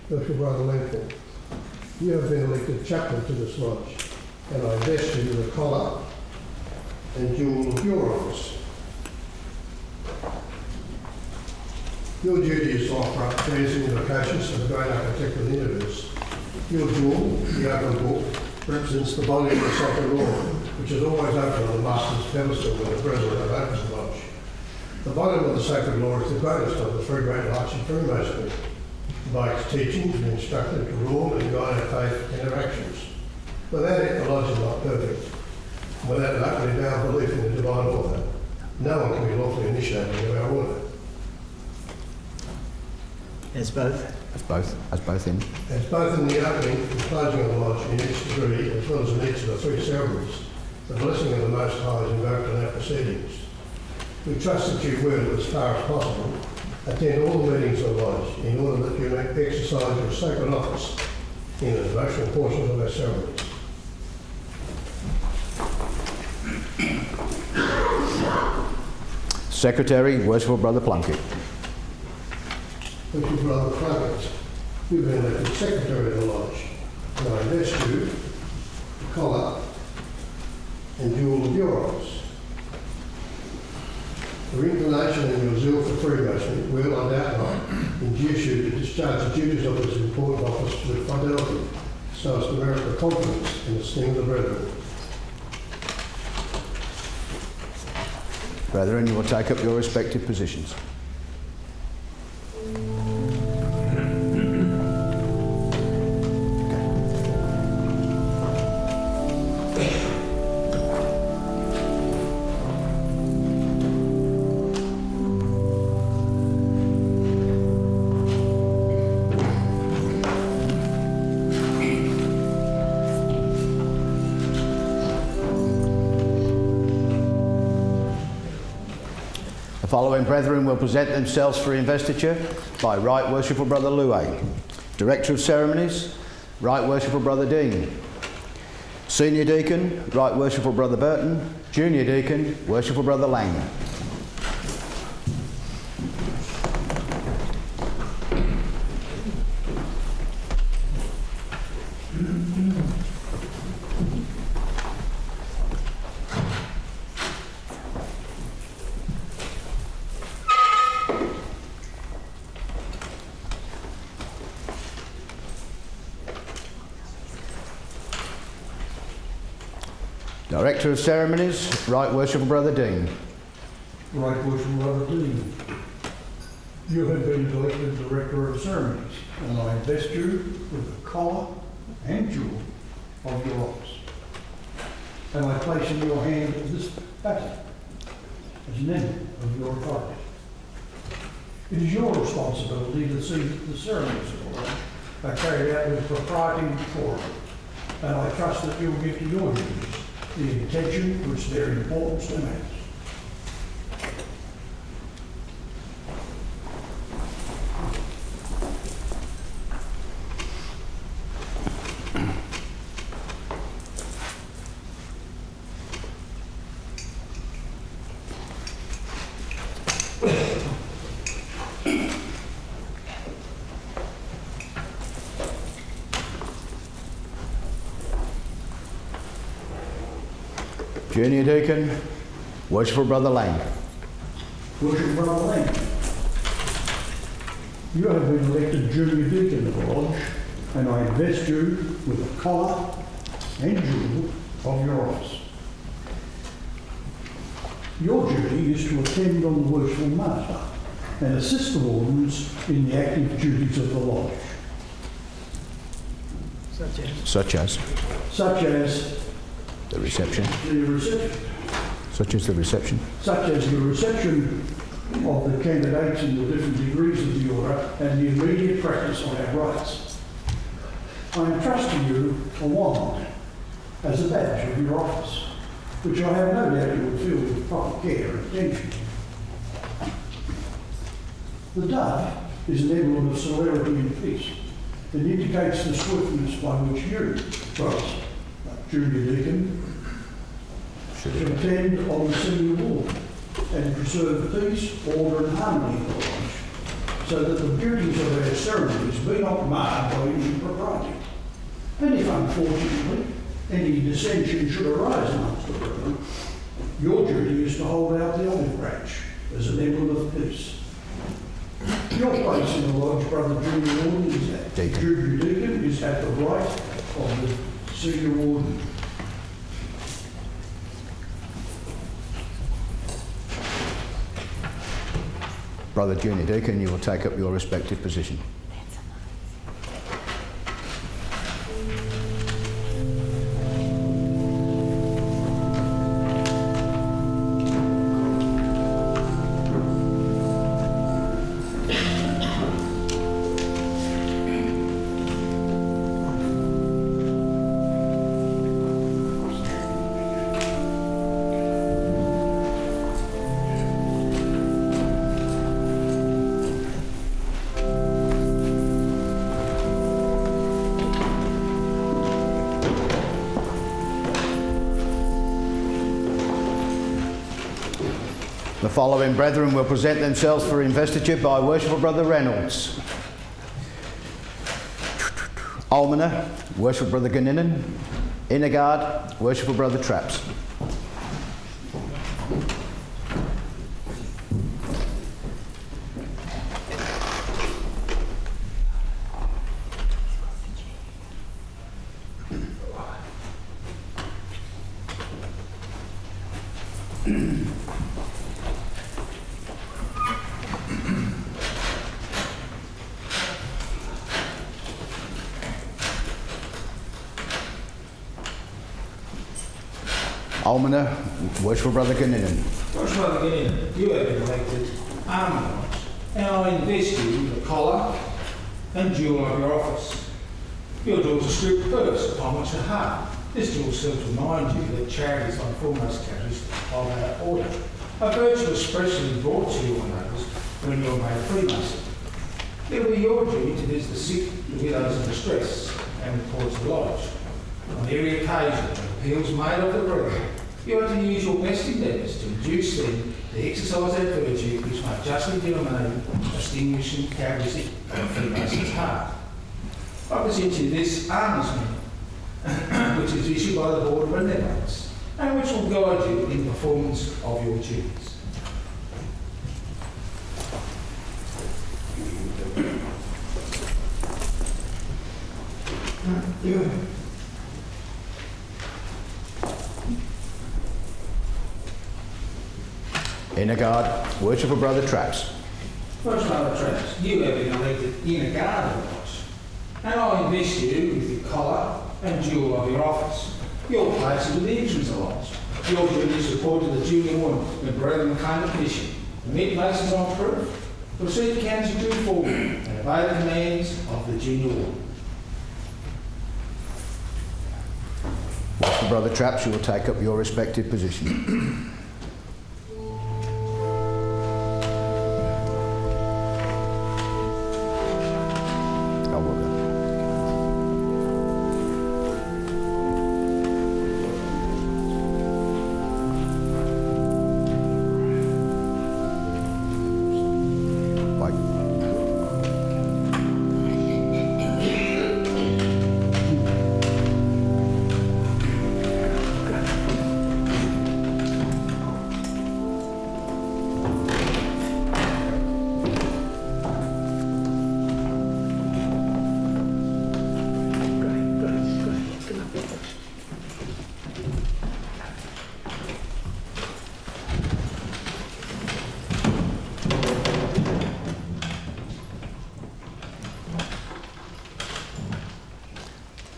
Worshipful Brother Lenthal, you have been elected chaplain to this lodge, and I invest you with a collar and jewel of your office. Your duty is to offer up prayers and invocations to the great architect of the universe. Your jewel, the open book, represents the volume of the sacred law, which is always open on the master's pedestal when the brethren have opened the lodge. The volume of the sacred law is the greatest of the three great lights in Freemasonry. By its teachings, we're instructed to rule and guide our faith interactions. Without it, the lodge is not perfect. Without that, we now belief in the divine order. No one can be lawfully initiated into our order. As both? As both in. As both in the opening and closing of the lodge in each degree, as well as in each of the three ceremonies. The blessing of the Most High is invoked in our proceedings. We trust that you will, as far as possible, attend all the meetings of the Lodge in order that you may exercise your sacred office in the devotional portions of our ceremonies. Secretary, Worshipful Brother Plunkett. Worshipful Brother Plunkett, you've been elected Secretary of the Lodge, and I invest you the collar and jewel of your office. Your inclination and your zeal for Freemasonry will, I doubt not, induce you to discharge the duties of this important office with fidelity, so as to merit the confidence and esteem of the brethren. Brethren, you will take up your respective positions. The following brethren will present themselves for investiture by Right Worshipful Brother Louay, Director of Ceremonies, Right Worshipful Brother Dean, Senior Deacon, Right Worshipful Brother Burton, Junior Deacon, Worshipful Brother Lang. Director of Ceremonies, Right Worshipful Brother Dean. Right Worshipful Brother Dean, you have been elected Director of Ceremonies, and I invest you with the collar and jewel of your office. And I place in your hand this baton as an emblem of your authority. It is your responsibility to see that the ceremonies of the Lord are carried out with propriety and decorum, and I trust that you will give to your duties the intention which their importance demands. Junior Deacon, Worshipful Brother Lang. Worshipful Brother Lang, you have been elected Junior Deacon of the Lodge, and I invest you with the collar and jewel of your office. Your duty is to attend on the Worshipful Master and assist the wardens in the active duties of the Lodge. Such as the reception. Such as the reception. Such as the reception of the candidates in the different degrees of the order and the immediate practice on our rights. I entrust to you a wand as a badge of your office, which I have no doubt you will fill with proper care and attention. The dove is an emblem of celerity and peace. It indicates the swiftness by which you, brothers, Junior Deacon, should attend on the senior ward and preserve peace, order and harmony in the Lodge, so that the beauties of our ceremonies be not marred by impropriety. And if unfortunately any dissension should arise amongst the brethren, your duty is to hold out the olive branch as an emblem of peace. Your place in the Lodge, Brother Junior Warden, is at Junior Deacon is at the right of the Senior Warden. Brother Junior Deacon, you will take up your respective position. The following brethren will present themselves for investiture by Worshipful Brother Reynolds. Almoner, Worshipful Brother Ganninan. Innegard, Worshipful Brother Traps. Almoner, Worshipful Brother Ganninan. Worshipful Brother Ganninan, you have been elected Almoner, and I invest you with the collar and jewel of your office. Your jewels are stripped first, upon which are hard. This jewel serves to remind you that charities are the foremost characteristic of our order, a virtue expressly brought to your notice when you are made a Freemason. It will be your duty to visit the sick, the widows in distress, and the poor to the lodge. On every occasion when appeals made of the brethren, you are to use your best endeavours to induce them to exercise that virtue which may justly be remain a distinguishing characteristic of a Freemason's heart. I present you this armsman, which is issued by the Board of Benevolence, and which will guide you in the performance of your duties. Innegard, Worshipful Brother Traps. Worshipful Brother Traps, you have been elected Innegard of the Lodge, and I invest you with the collar and jewel of your office. Your place is with the entrance of the lodge. Your duty is to report to the junior warden when brethren claim the commission. The meet Masons on proof. Proceed to counsel due forward and obey the commands of the junior warden. Worshipful Brother Traps, you will take up your respective position.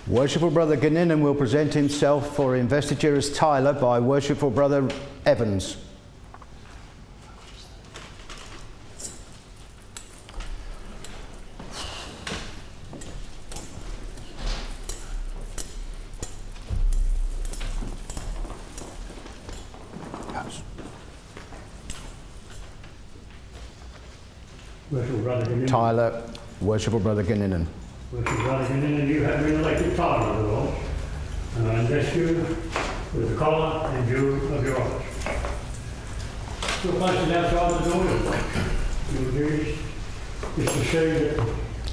Worshipful Brother Ganninan will present himself for investiture as Tyler by Worshipful Brother Evans. Worshipful Brother Ganninan. Tyler, Worshipful Brother Ganninan. Worshipful Brother Ganninan, you have been elected Tyler of the Lodge, and I invest you with the collar and jewel of your office. Your place is outside the door of the lodge. Your duties is to see that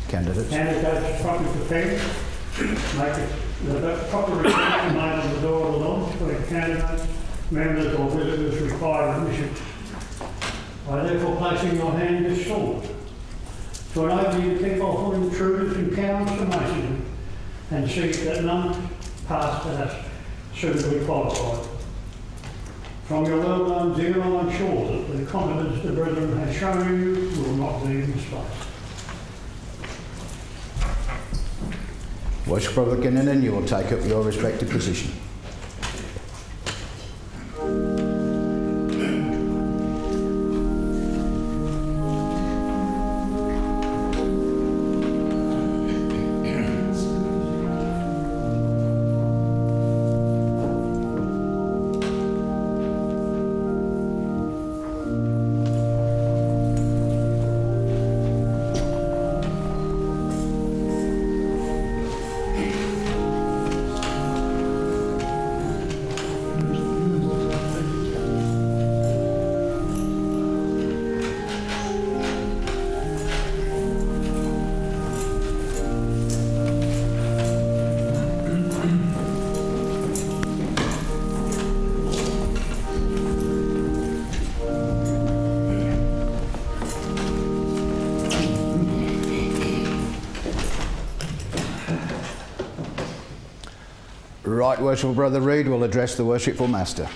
candidates properly prepared, make it the proper request made on the door of the lodge where candidates, members or visitors require admission. I therefore place in your hand this sword to enable you to keep off all intruders and cowards to Masonry and see that none pass as suitably qualified. From your well-known zeal, I'm sure that the confidence the brethren have shown you will not be misplaced. Worshipful Brother Ganninan, you will take up your respective position. Right Worshipful Brother Reid will address the Worshipful Master.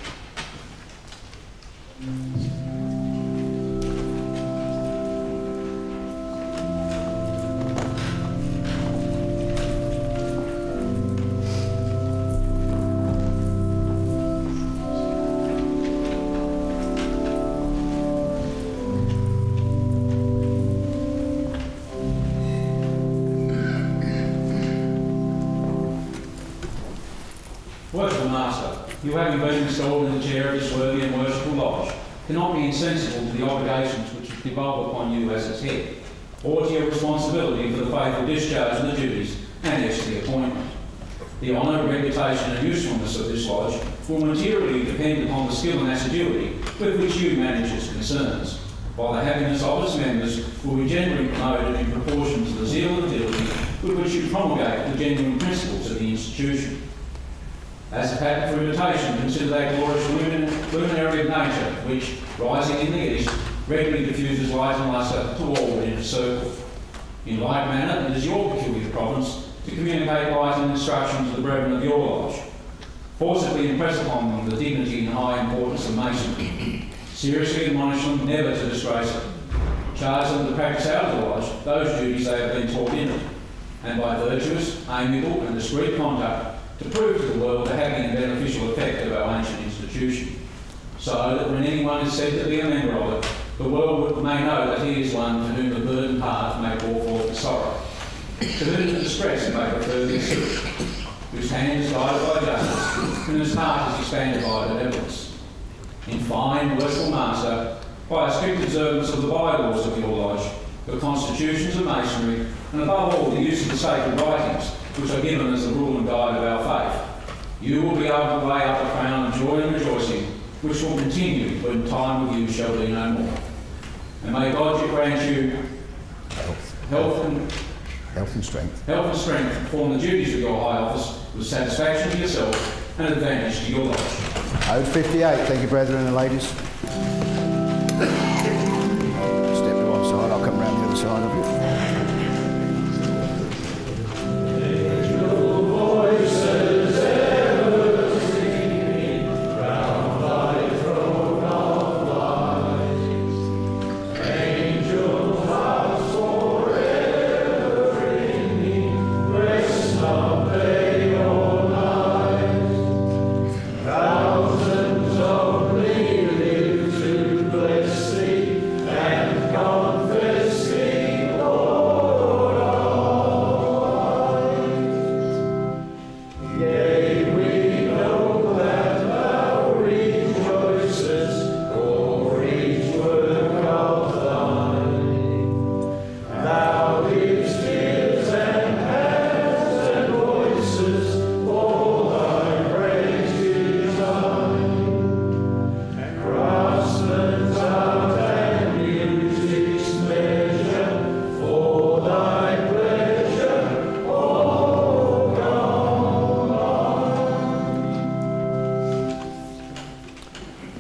Worshipful Master, you having been installed in the chair of this worthy and worshipful lodge, cannot be insensible to the obligations which devolve upon you as its head, or to your responsibility for the faithful discharge of the duties annexed to the appointment. The honour, reputation and usefulness of this lodge will materially depend upon the skill and assiduity with which you manage its concerns, while the happiness of its members will be generally promoted in proportion to the zeal and diligence with which you promulgate the genuine principles of the institution. As a pattern for imitation, consider that glorious luminary of nature, which, rising in the east, regularly diffuses light and lustre to all within its circle. In like manner, it is your peculiar province to communicate light and instruction to the brethren of your lodge. Forcibly impress upon them the dignity and high importance of masonry. Seriously admonish them never to disgrace it. Charge them to practice out of the lodge those duties they have been taught in it, and by virtuous, amiable and discreet conduct, to prove to the world the happy and beneficial effect of our ancient institution, so that when anyone is said to be a member of it, the world may know that he is one to whom the burdened heart may pour forth the sorrow, to whom the distress may refer the spirit, whose hand is guided by justice, and whose heart is expanded by benevolence. In fine, Worshipful Master, by a strict observance of the bylaws of your lodge, the constitutions of masonry, and above all the use of the sacred writings, which are given as the rule and guide of our faith, you will be able to lay up a crown of joy and rejoicing, which will continue when time with you shall be no more. And may God grant you health and strength to perform the duties of your high office with satisfaction to yourself and advantage to your lodge. Ode 58. Thank you, brethren and ladies. Step to one side. I'll come round the other side of you.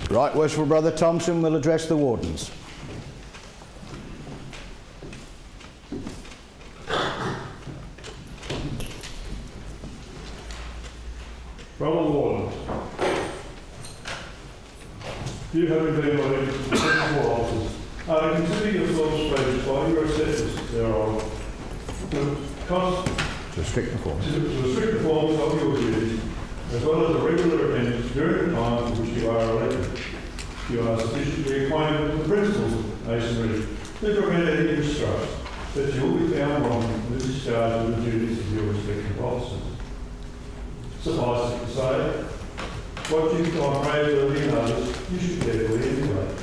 Right Worshipful Brother Thompson will address the wardens. Brother Wardens, you having been elected to the principal officers, are to consider yourselves pledged by your assessors thereof to strict performance of your duties, as well as the regular attendance during the time for which you are elected. You are sufficiently acquainted with the principles of masonry to prevent any mistrust that you will be found wrong in the discharge of the duties of your respective officers. Suffice it to say, what you find praiseworthy in others, you should carefully emulate,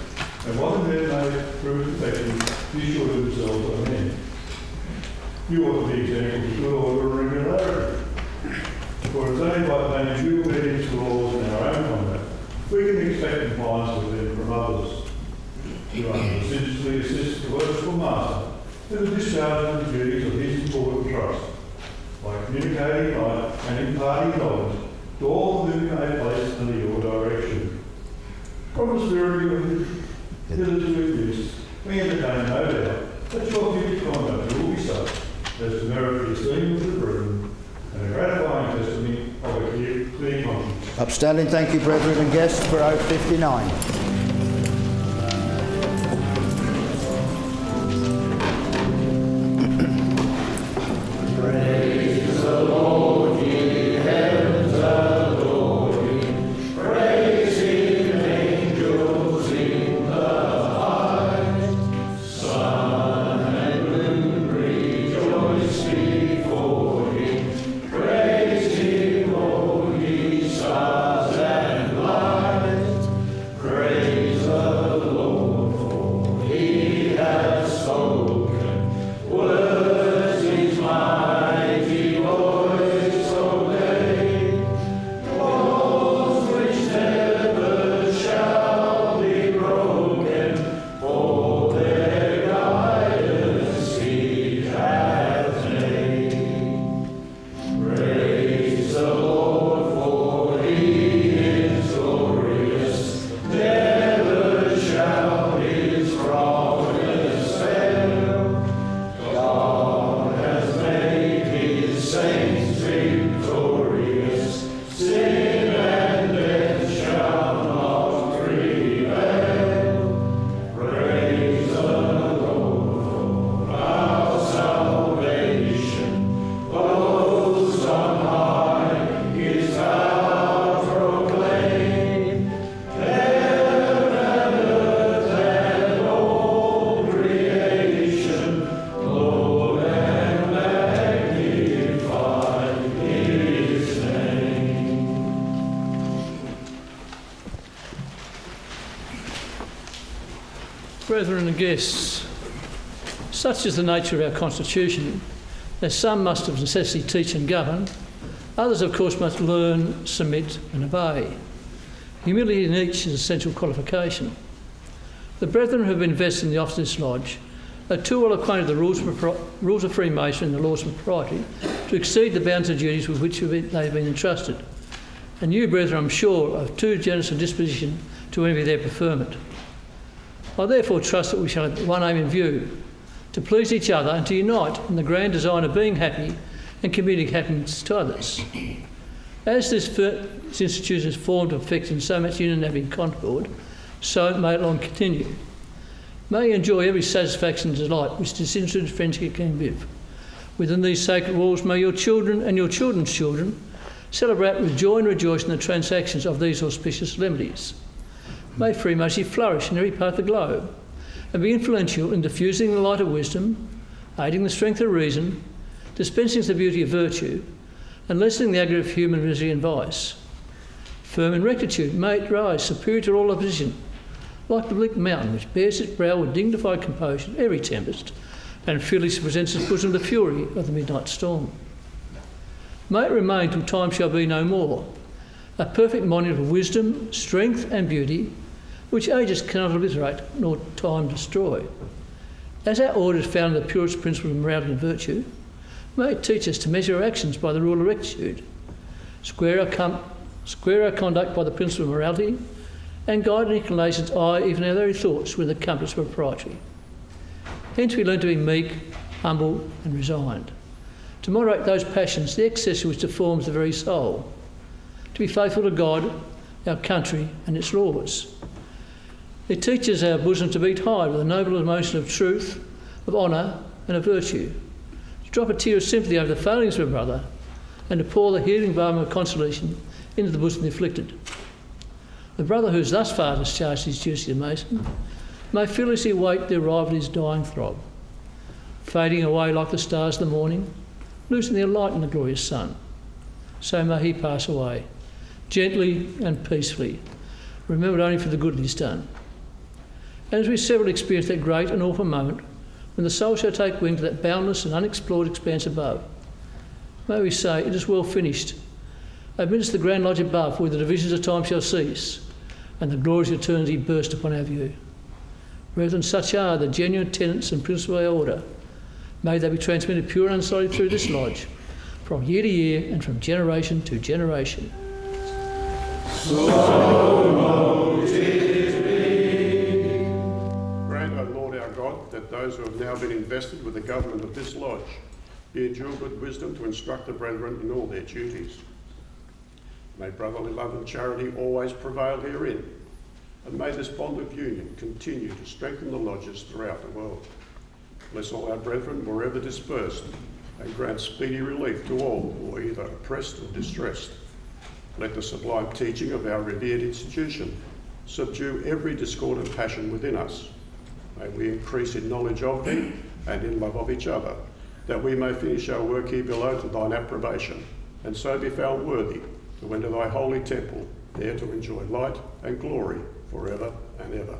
and what in them may prove effective, you should themselves amend. You ought to be examples of good order and regularity. For it's only by paying due obedience to laws in our own conduct we can expect compliance with them from others. You are to assiduously assist the Worshipful Master in the discharge of the duties of his important trust, by communicating and imparting knowledge to all whom you may place under your direction. From the spirit of hitherto exists, we entertain no doubt that your future conduct will be such as to merit the esteem of the brethren and a gratifying testimony of a Upstanding, thank you, brethren and guests, for Oath 59. Praise the Lord, ye heavens adore him. Praise him, angels in the heights. Sun and moon rejoice before him. Praise him, O ye stars and lights. Praise the Lord, for he has spoken words his mighty voice obey. Laws which never shall be broken, for their guidance he hath made. Praise the Lord, for he is glorious. Never shall his promise fail. God has made his saints victorious. Sin and death shall not prevail. Praise the Lord for our salvation. Those on high his power proclaim. Heaven and earth and all creation, Lord, and magnify his name. Brethren and guests, such is the nature of our Constitution that some must of necessity teach and govern, others of course must learn, submit and obey. Humility in each is an essential qualification. The brethren who have invested in the office of this lodge are too well acquainted with the rules of Freemasonry and the laws of propriety to exceed the bounds of duties with which they have been entrusted. And you, brethren, I'm sure, are too generous a disposition to envy their preferment. I therefore trust that we shall have one aim in view, to please each other and to unite in the grand design of being happy and communicating happiness to others. As this institution is formed to effect in so much unity and concord, so may it long continue. May you enjoy every satisfaction and delight which disinterested friendship can give. Within these sacred walls may your children and your children's children celebrate with joy and rejoice in the transactions of these auspicious solemnities. May Freemasonry flourish in every part of the globe and be influential in diffusing the light of wisdom, aiding the strength of reason, dispensing the beauty of virtue, and lessening the agony of human misery and vice. Firm in rectitude, may it rise superior to all opposition, like the bleak mountain which bears its brow with dignified composure at every tempest, and fearlessly presents its bosom to the fury of the midnight storm. May it remain till time shall be no more, a perfect monument of wisdom, strength and beauty, which ages cannot obliterate nor time destroy. As our order is founded on the purest principles of morality and virtue, may it teach us to measure our actions by the rule of rectitude, square our conduct by the principle of morality, and guide our inclinations, aye, even our very thoughts, with the compass of propriety. Hence we learn to be meek, humble and resigned, to moderate those passions, the excess which deforms the very soul, to be faithful to God, our country and its laws. It teaches our bosom to beat high with a noble emotion of truth, of honour and of virtue, to drop a tear of sympathy over the failings of a brother, and to pour the healing balm of consolation into the bosom of the afflicted. The brother who has thus far discharged his duty to Mason may fearlessly await the arrival of his dying throb, fading away like the stars of the morning, losing their light in the glorious sun. So may he pass away, gently and peacefully, remembered only for the good he's done. And as we several experience that great and awful moment when the soul shall take wing to that boundless and unexplored expanse above, may we say, it is well finished. Amidst the grand lodge above, where the divisions of time shall cease and the glories of eternity burst upon our view. Brethren, such are the genuine tenets and principles of our order. May they be transmitted pure and unsullied through this lodge, from year to year and from generation to generation. Grant, O Lord our God, that those who have now been invested with the government of this lodge be endued with wisdom to instruct the brethren in all their duties. May brotherly love and charity always prevail herein, and may this bond of union continue to strengthen the lodges throughout the world. Bless all our brethren wherever dispersed, and grant speedy relief to all who are either oppressed or distressed. Let the sublime teaching of our revered institution subdue every discordant passion within us. May we increase in knowledge of thee and in love of each other, that we may finish our work here below to thine approbation, and so be found worthy to enter thy holy temple, there to enjoy light and glory forever and ever.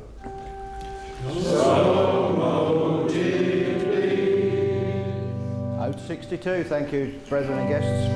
Ode 62, thank you, brethren and guests.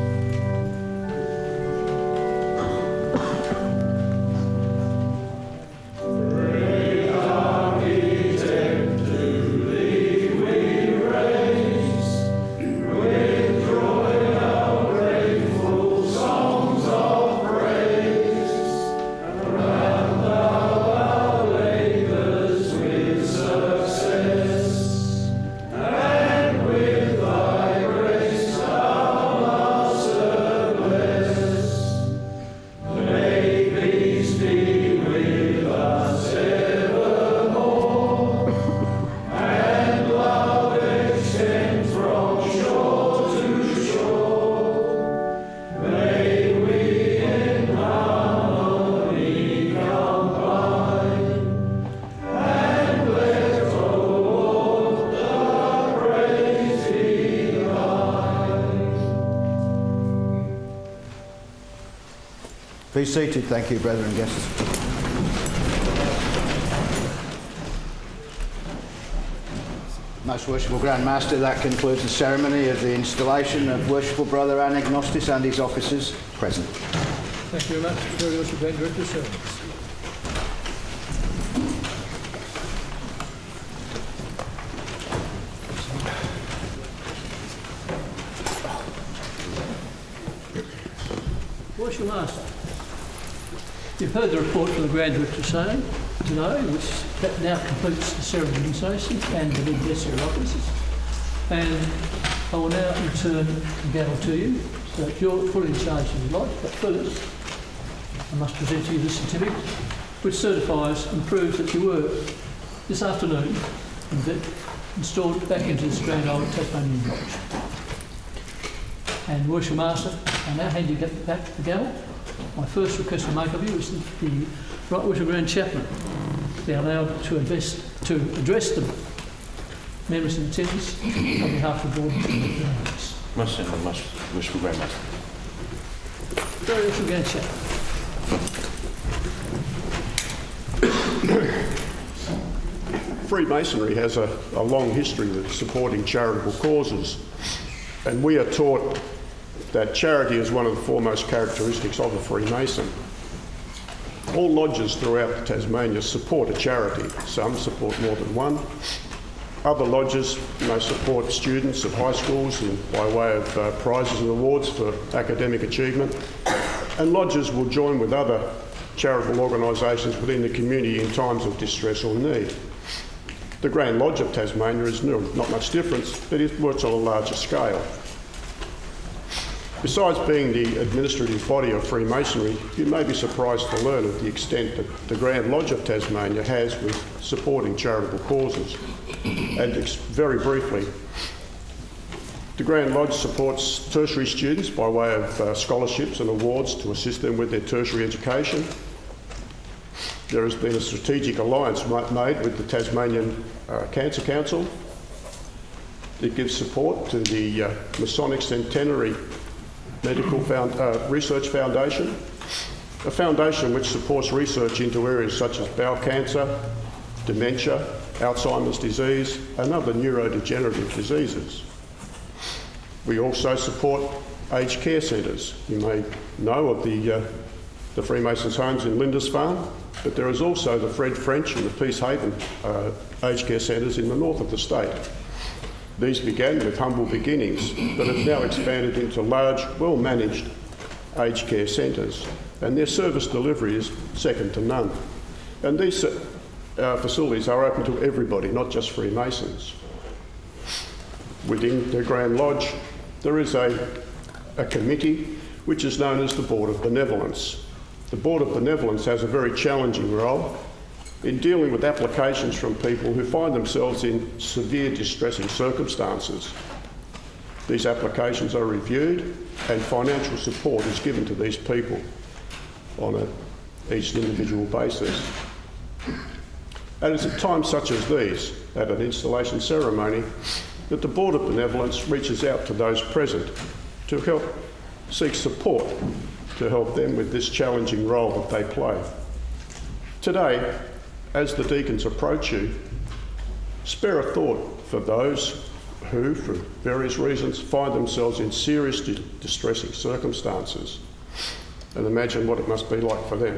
Be seated, thank you, brethren and guests. Most Worshipful Grand Master, that concludes the ceremony of the installation of Worshipful Brother Anagnostis and his officers present. Thank you very much. Very much, Grand Director of Service. Worshipful Master, you've heard the report from the Grand Director saying today, which now completes the ceremony of installation and the necessary offices. And I will now return the gavel to you, so that you're fully in charge if you like. But first, I must present to you the certificate, which certifies and proves that you were, this afternoon, installed back into this grand old Tasmanian lodge. And Worshipful Master, I now hand you back the gavel. My first request I make of you is that the Right Worshipful Grand Chaplain be allowed to address the members in attendance on behalf of the board. Most Worshipful Grand Master. Very Worshipful Grand Chaplain. Freemasonry has a long history of supporting charitable causes, and we are taught that charity is one of the foremost characteristics of a Freemason. All lodges throughout Tasmania support a charity. Some support more than one. Other lodges may support students of high schools by way of prizes and awards for academic achievement. And lodges will join with other charitable organisations within the community in times of distress or need. The Grand Lodge of Tasmania is not much different, but it works on a larger scale. Besides being the administrative body of Freemasonry, you may be surprised to learn of the extent that the Grand Lodge of Tasmania has with supporting charitable causes. And very briefly, the Grand Lodge supports tertiary students by way of scholarships and awards to assist them with their tertiary education. There has been a strategic alliance made with the Tasmanian Cancer Council. It gives support to the Masonic Centenary Medical Research Foundation, a foundation which supports research into areas such as bowel cancer, dementia, Alzheimer's disease and other neurodegenerative diseases. We also support aged care centres. You may know of the Freemasons' homes in Lindisfarne, but there is also the Fred French and the Peace Haven aged care centres in the north of the state. These began with humble beginnings, but have now expanded into large, well-managed aged care centres, and their service delivery is second to none. And these facilities are open to everybody, not just Freemasons. Within the Grand Lodge, there is a committee which is known as the Board of Benevolence. The Board of Benevolence has a very challenging role in dealing with applications from people who find themselves in severe distressing circumstances. These applications are reviewed and financial support is given to these people on each individual basis. And it's at times such as these, at an installation ceremony, that the Board of Benevolence reaches out to those present to help seek support to help them with this challenging role that they play. Today, as the deacons approach you, spare a thought for those who, for various reasons, find themselves in serious distressing circumstances, and imagine what it must be like for them.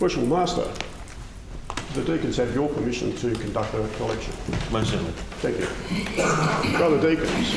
Worshipful Master, the deacons have your permission to conduct a collection. Most certainly. Thank you. Brother deacons.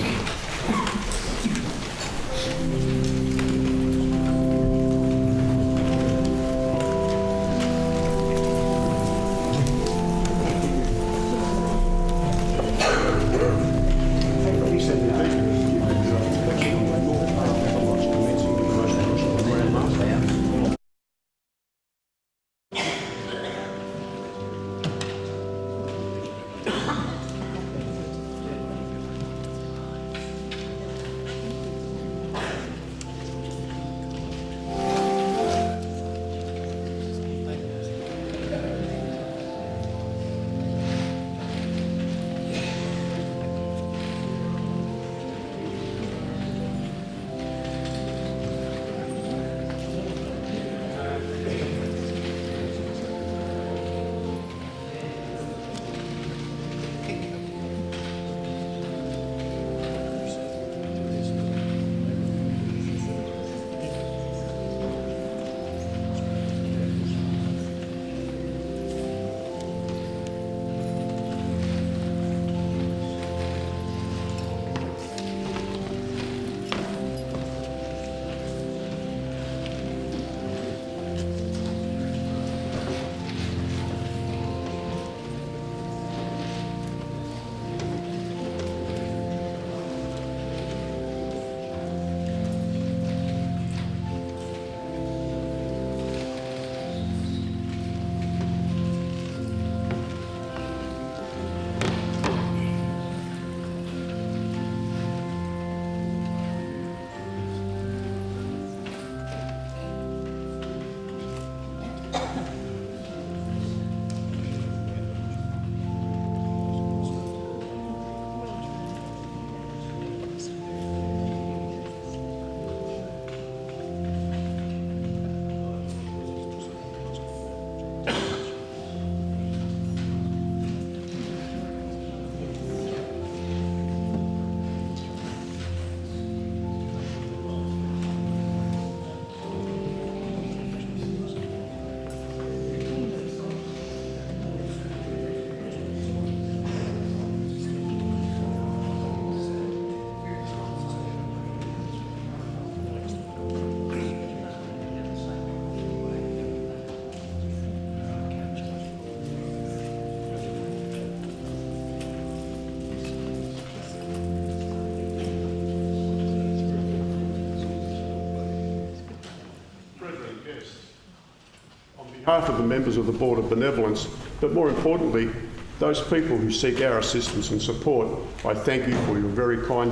On behalf of the members of the Board of Benevolence, but more importantly, those people who seek our assistance and support, I thank you for your very kind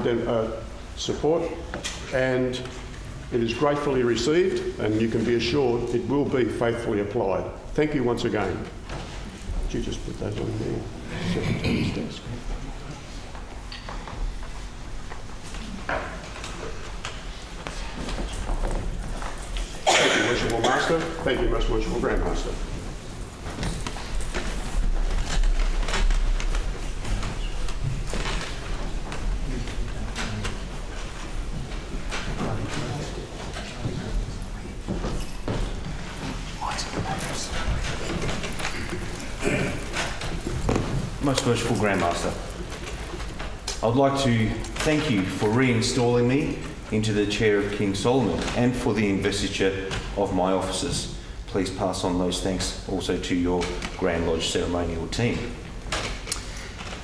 support, and it is gratefully received, and you can be assured it will be faithfully applied. Thank you once again. Could you just put those on the Secretary's desk? Worshipful Master, thank you, Most Worshipful Grand Master. Most Worshipful Grand Master, I'd like to thank you for reinstalling me into the chair of King Solomon and for the investiture of my officers. Please pass on those thanks also to your Grand Lodge ceremonial team.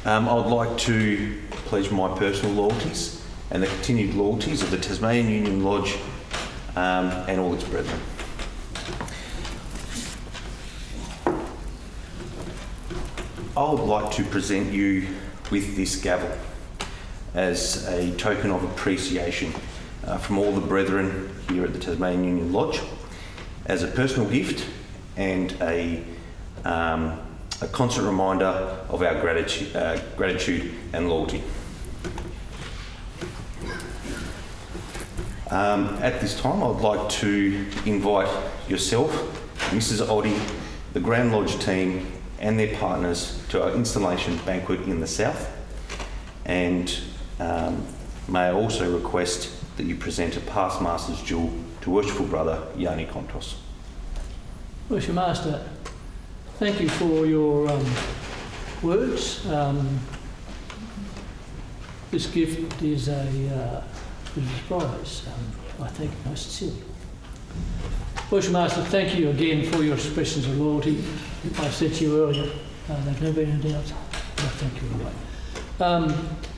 I would like to pledge my personal loyalties and the continued loyalties of the Tasmanian Union Lodge and all its brethren. I would like to present you with this gavel as a token of appreciation from all the brethren here at the Tasmanian Union Lodge, as a personal gift and a constant reminder of our gratitude and loyalty. At this time, I'd like to invite yourself, Mrs. Oddie, the Grand Lodge team and their partners to our installation banquet in the south, and may I also request that you present a past master's jewel to Worshipful Brother Yanni Kontos. Worship Master, thank you for your words. This gift is a surprise. I thank you most sincerely. Worship Master, thank you again for your expressions of loyalty. I said to you earlier, there's never been a doubt. I thank you anyway.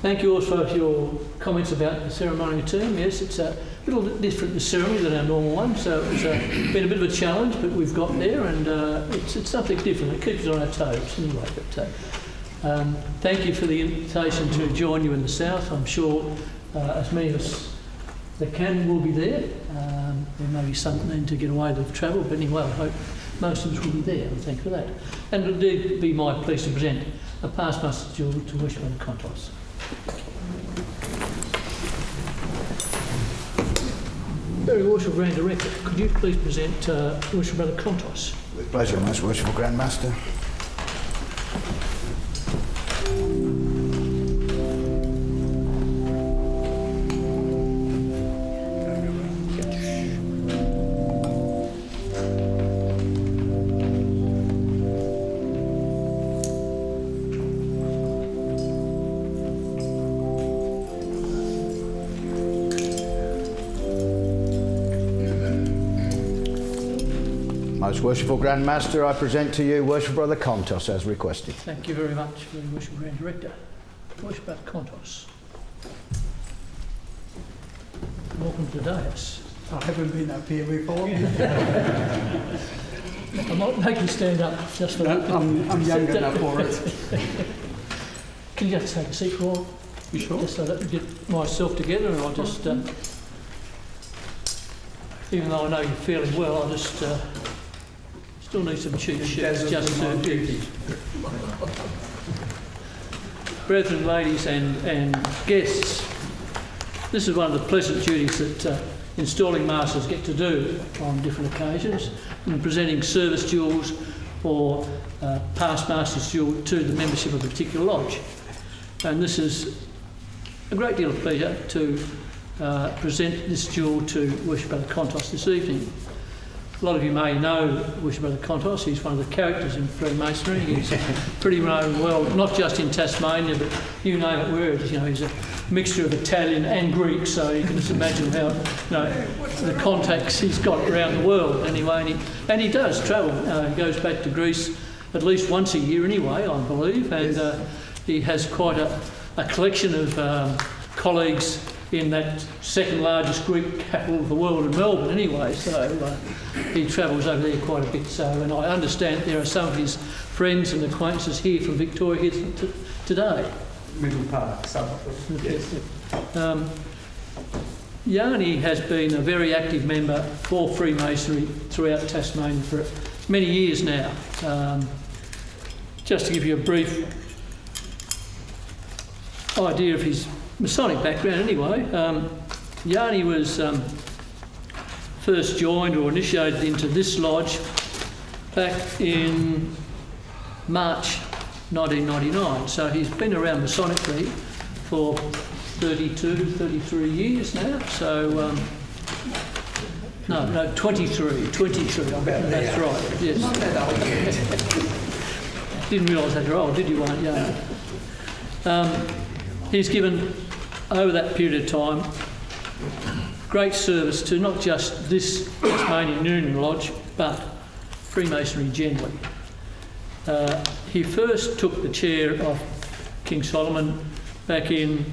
Thank you also for your comments about the ceremonial team. Yes, it's a little bit different ceremony than our normal one, so it's been a bit of a challenge, but we've got there, and it's something different. It keeps us on our toes anyway. But thank you for the invitation to join you in the south. I'm sure as many of us that can will be there. There may be some need to get away to travel, but anyway, I hope most of us will be there, and thank you for that. And it would be my pleasure to present a past master's jewel to Worshipful Brother Kontos. Very Worshipful Grand Director, could you please present Worshipful Brother Kontos? With pleasure, Most Worshipful Grand Master. Most Worshipful Grand Master, I present to you Worshipful Brother Kontos as requested. Thank you very much, very Worshipful Grand Director. Worshipful Brother Kontos. Welcome to the dais. I haven't been up here before. I might make you stand up just for that. I'm young enough for it. Can you just take a seat for a while? You sure? Just so that we get myself together, and I'll just, even though I know you fairly well, I'll just still need some cheap sheets just to brethren, ladies and guests. This is one of the pleasant duties that installing masters get to do on different occasions, in presenting service jewels or past master's jewel to the membership of a particular lodge. And this is a great deal of pleasure to present this jewel to Worshipful Brother Kontos this evening. A lot of you may know Worshipful Brother Kontos. He's one of the characters in Freemasonry. He's pretty known well, not just in Tasmania, but you name it where it is. You know, he's a mixture of Italian and Greek, so you can just imagine how, the contacts he's got around the world anyway. And he does travel. He goes back to Greece at least once a year anyway, I believe, and he has quite a collection of colleagues in that second largest Greek capital of the world in Melbourne anyway, so he travels over there quite a bit. So, and I understand there are some of his friends and acquaintances here from Victoria here today. Middle Park, suburb. Yes. Yanni has been a very active member for Freemasonry throughout Tasmania for many years now. Just to give you a brief idea of his Masonic background anyway, Yanni was first joined or initiated into this lodge back in March 1999. So he's been around Masonically for 32, 33 years now. So, no, 23, that's right, yes. Not that old yet. Didn't realise that you're old, did you, weren't you? He's given, over that period of time, great service to not just this Tasmanian Union Lodge, but Freemasonry generally. He first took the chair of King Solomon back in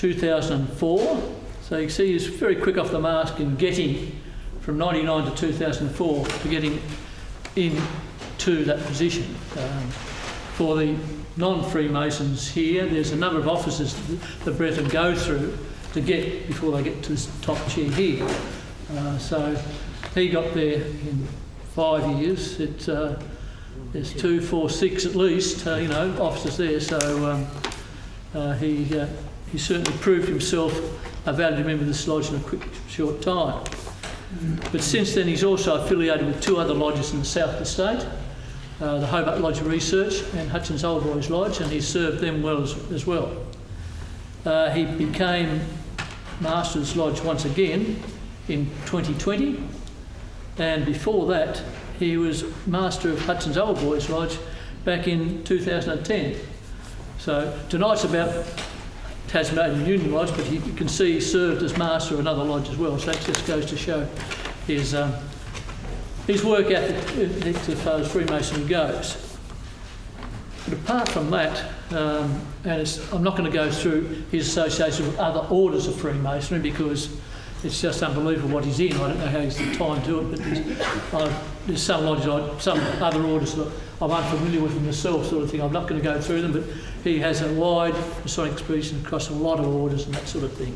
2004. So you can see he's very quick off the mark in getting from 99 to 2004 to getting into that position. For the non-Freemasons here, there's a number of offices the brethren go through to get before they get to this top chair here. So he got there in 5 years. There's 2, 4, 6 at least, officers there. So he certainly proved himself a valued member of this lodge in a quick, short time. But since then, he's also affiliated with 2 other lodges in the south of the state, the Hobart Lodge of Research and Hutchins Old Boys Lodge, and he served them well as well. He became Master's Lodge once again in 2020, and before that, he was Master of Hutchins Old Boys Lodge back in 2010. So tonight's about Tasmanian Union Lodge, but you can see he served as Master of another lodge as well, so that just goes to show his work ethic as far as Freemasonry goes. But apart from that, I'm not going to go through his association with other orders of Freemasonry because it's just unbelievable what he's in. I don't know how he's got time to it, but there's some lodges, some other orders that I'm unfamiliar with myself, sort of thing. I'm not going to go through them, but he has a wide Masonic experience across a lot of orders and that sort of thing.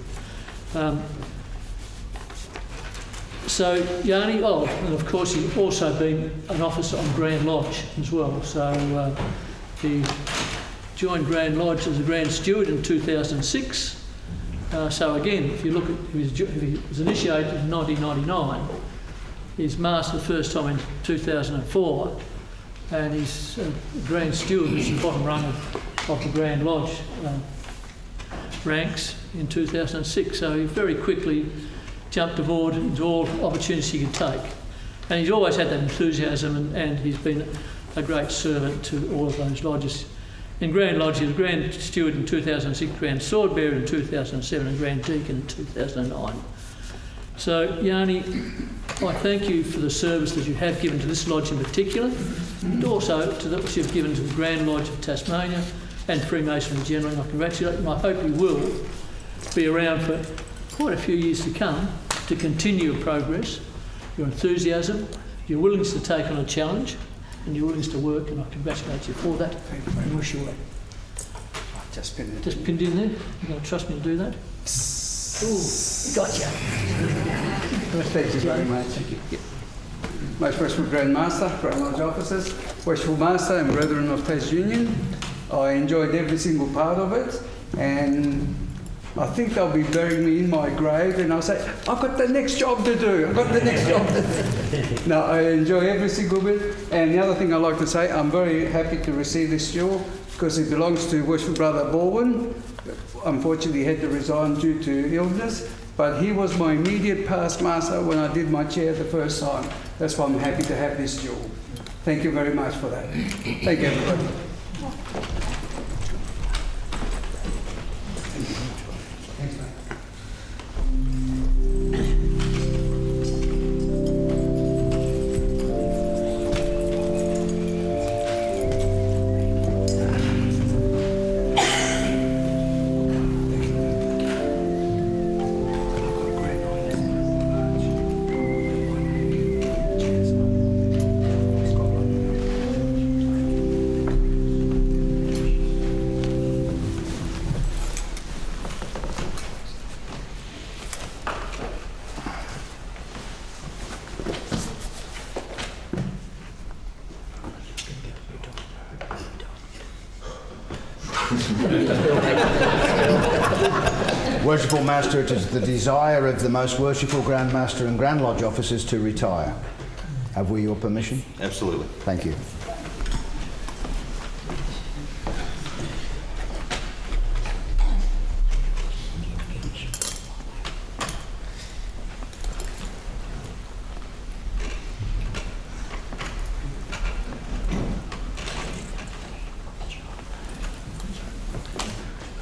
So Yanni, and of course he's also been an officer on Grand Lodge as well. So he joined Grand Lodge as a Grand Steward in 2006. So again, if you look at, he was initiated in 1999. He's Master the first time in 2004, and he's Grand Steward, which is the bottom rung of the Grand Lodge ranks in 2006. So he very quickly jumped aboard into all opportunities he could take. And he's always had that enthusiasm, and he's been a great servant to all of those lodges. In Grand Lodge, he was Grand Steward in 2006, Grand Sword Bearer in 2007, and Grand Deacon in 2009. So, Yanni, I thank you for the service that you have given to this lodge in particular, and also to what you've given to the Grand Lodge of Tasmania and Freemasonry generally. And I congratulate you, and I hope you will be around for quite a few years to come to continue your progress, your enthusiasm, your willingness to take on a challenge, and your willingness to work, and I congratulate you for that. Thank you very much. Wish you well. Just pinned it. Just pinned in there? You're going to trust me to do that? Ooh, gotcha. Thank you very much. Thank you. Yep. Most worshipful Grand Master, Grand Lodge officers, worshipful Master and Brethren of Tas Union. I enjoyed every single part of it, and I think they'll be burying me in my grave, and I'll say, I've got the next job to do. I've got the next job to do. No, I enjoy every single bit. And the other thing I'd like to say, I'm very happy to receive this jewel because it belongs to Worshipful Brother Baldwin. Unfortunately, he had to resign due to illness, but he was my immediate past master when I did my chair the first time. That's why I'm happy to have this jewel. Thank you very much for that. Thank you, everybody. Worshipful Master, it is the desire of the most worshipful Grand Master and Grand Lodge officers to retire. Have we your permission? Absolutely. Thank you.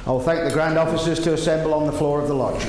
I will thank the Grand Officers to assemble on the floor of the lodge.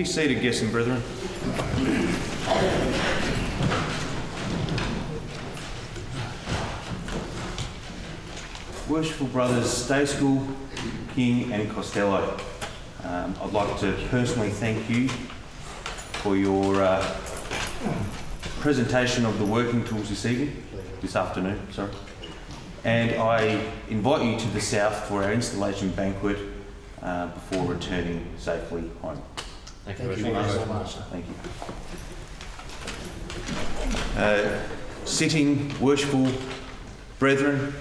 Be seated, guests and brethren. Worshipful brothers Dayschool, King and Costello, I'd like to personally thank you for your presentation of the working tools this afternoon, and I invite you to the south for our installation banquet before returning safely home. Thank you very much. Thank you. Sitting worshipful brethren,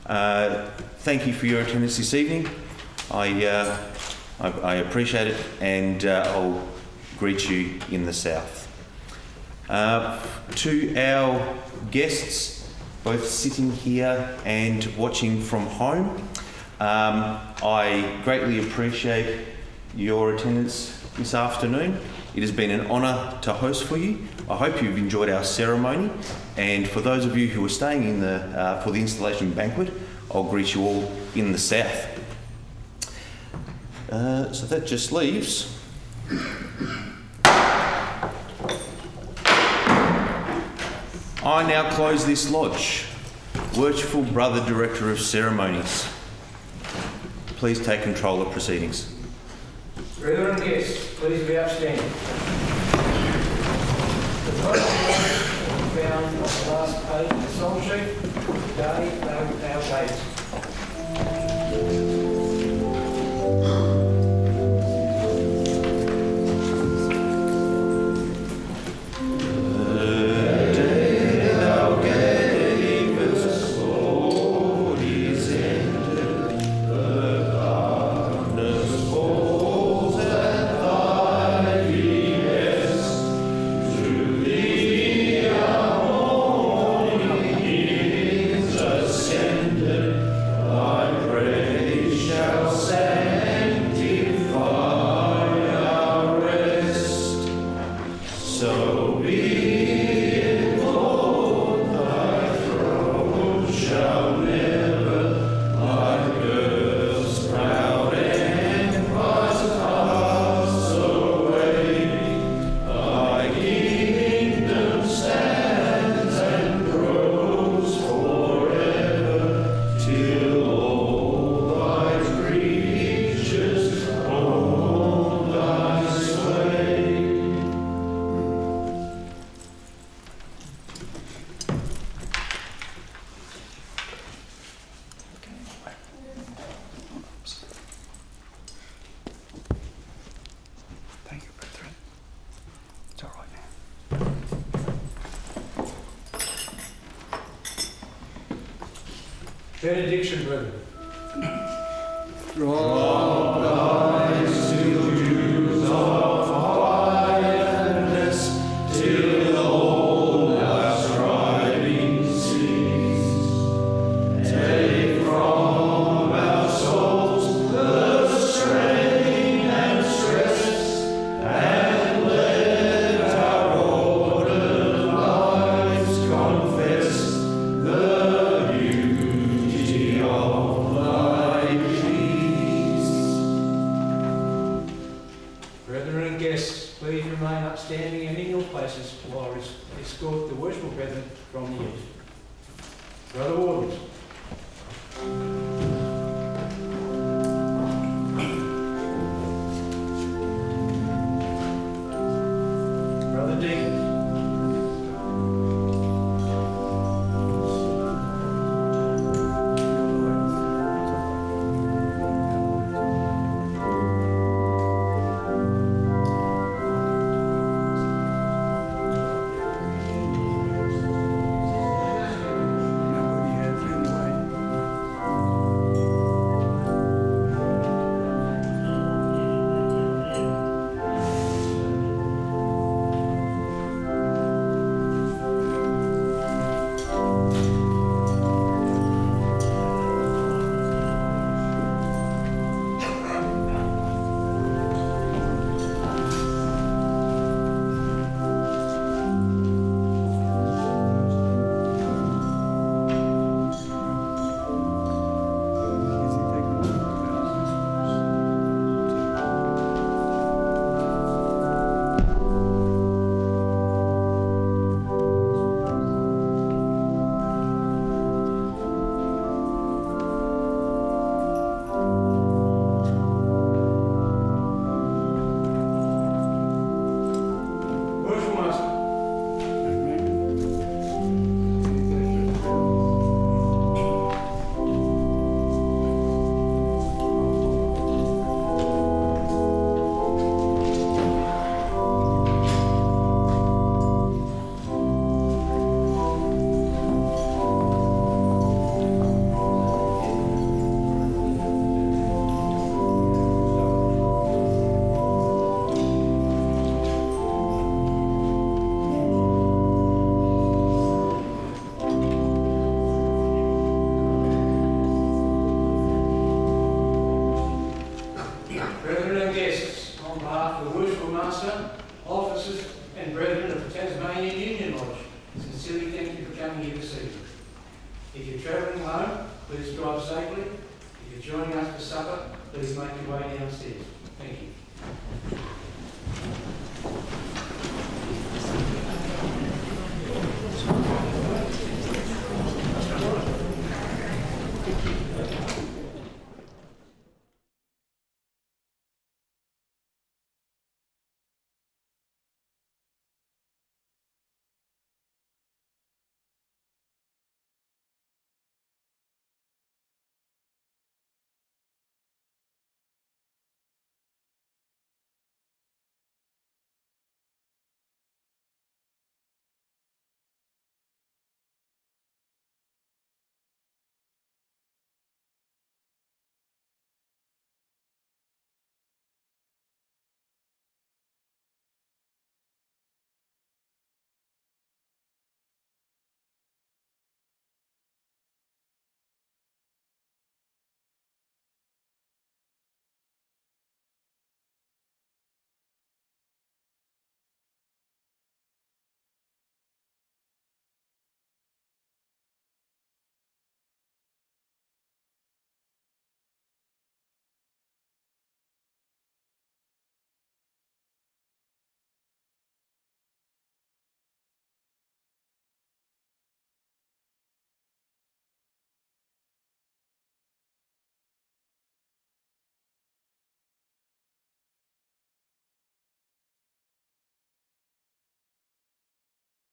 thank you for your attendance this evening. I appreciate it, and I'll greet you in the south. To our guests, both sitting here and watching from home, I greatly appreciate your attendance this afternoon. It has been an honour to host for you. I hope you've enjoyed our ceremony, and for those of you who are staying in for the installation banquet, I'll greet you all in the south. So that just leaves I now close this lodge. Worshipful Brother Director of Ceremonies, please take control of proceedings. Brethren and guests, please be upstanding. The protocol found on the last page of the song sheet, today our dates. Benediction, brethren. From Christ to Jews of quietness, till all our striving cease. Take from our souls the strain and stress, and let our ordered lives confess the beauty of thy peace. Brethren and guests, please remain upstanding and in your places while I escort the worshipful brethren from the east. Brother Wardens. Brother Deacons. Nobody had Master, officers and brethren of the Tasmanian Union Lodge, sincerely thank you for coming here this evening. If you're travelling home, please drive safely. If you're joining us for supper, please make your way downstairs. Thank you.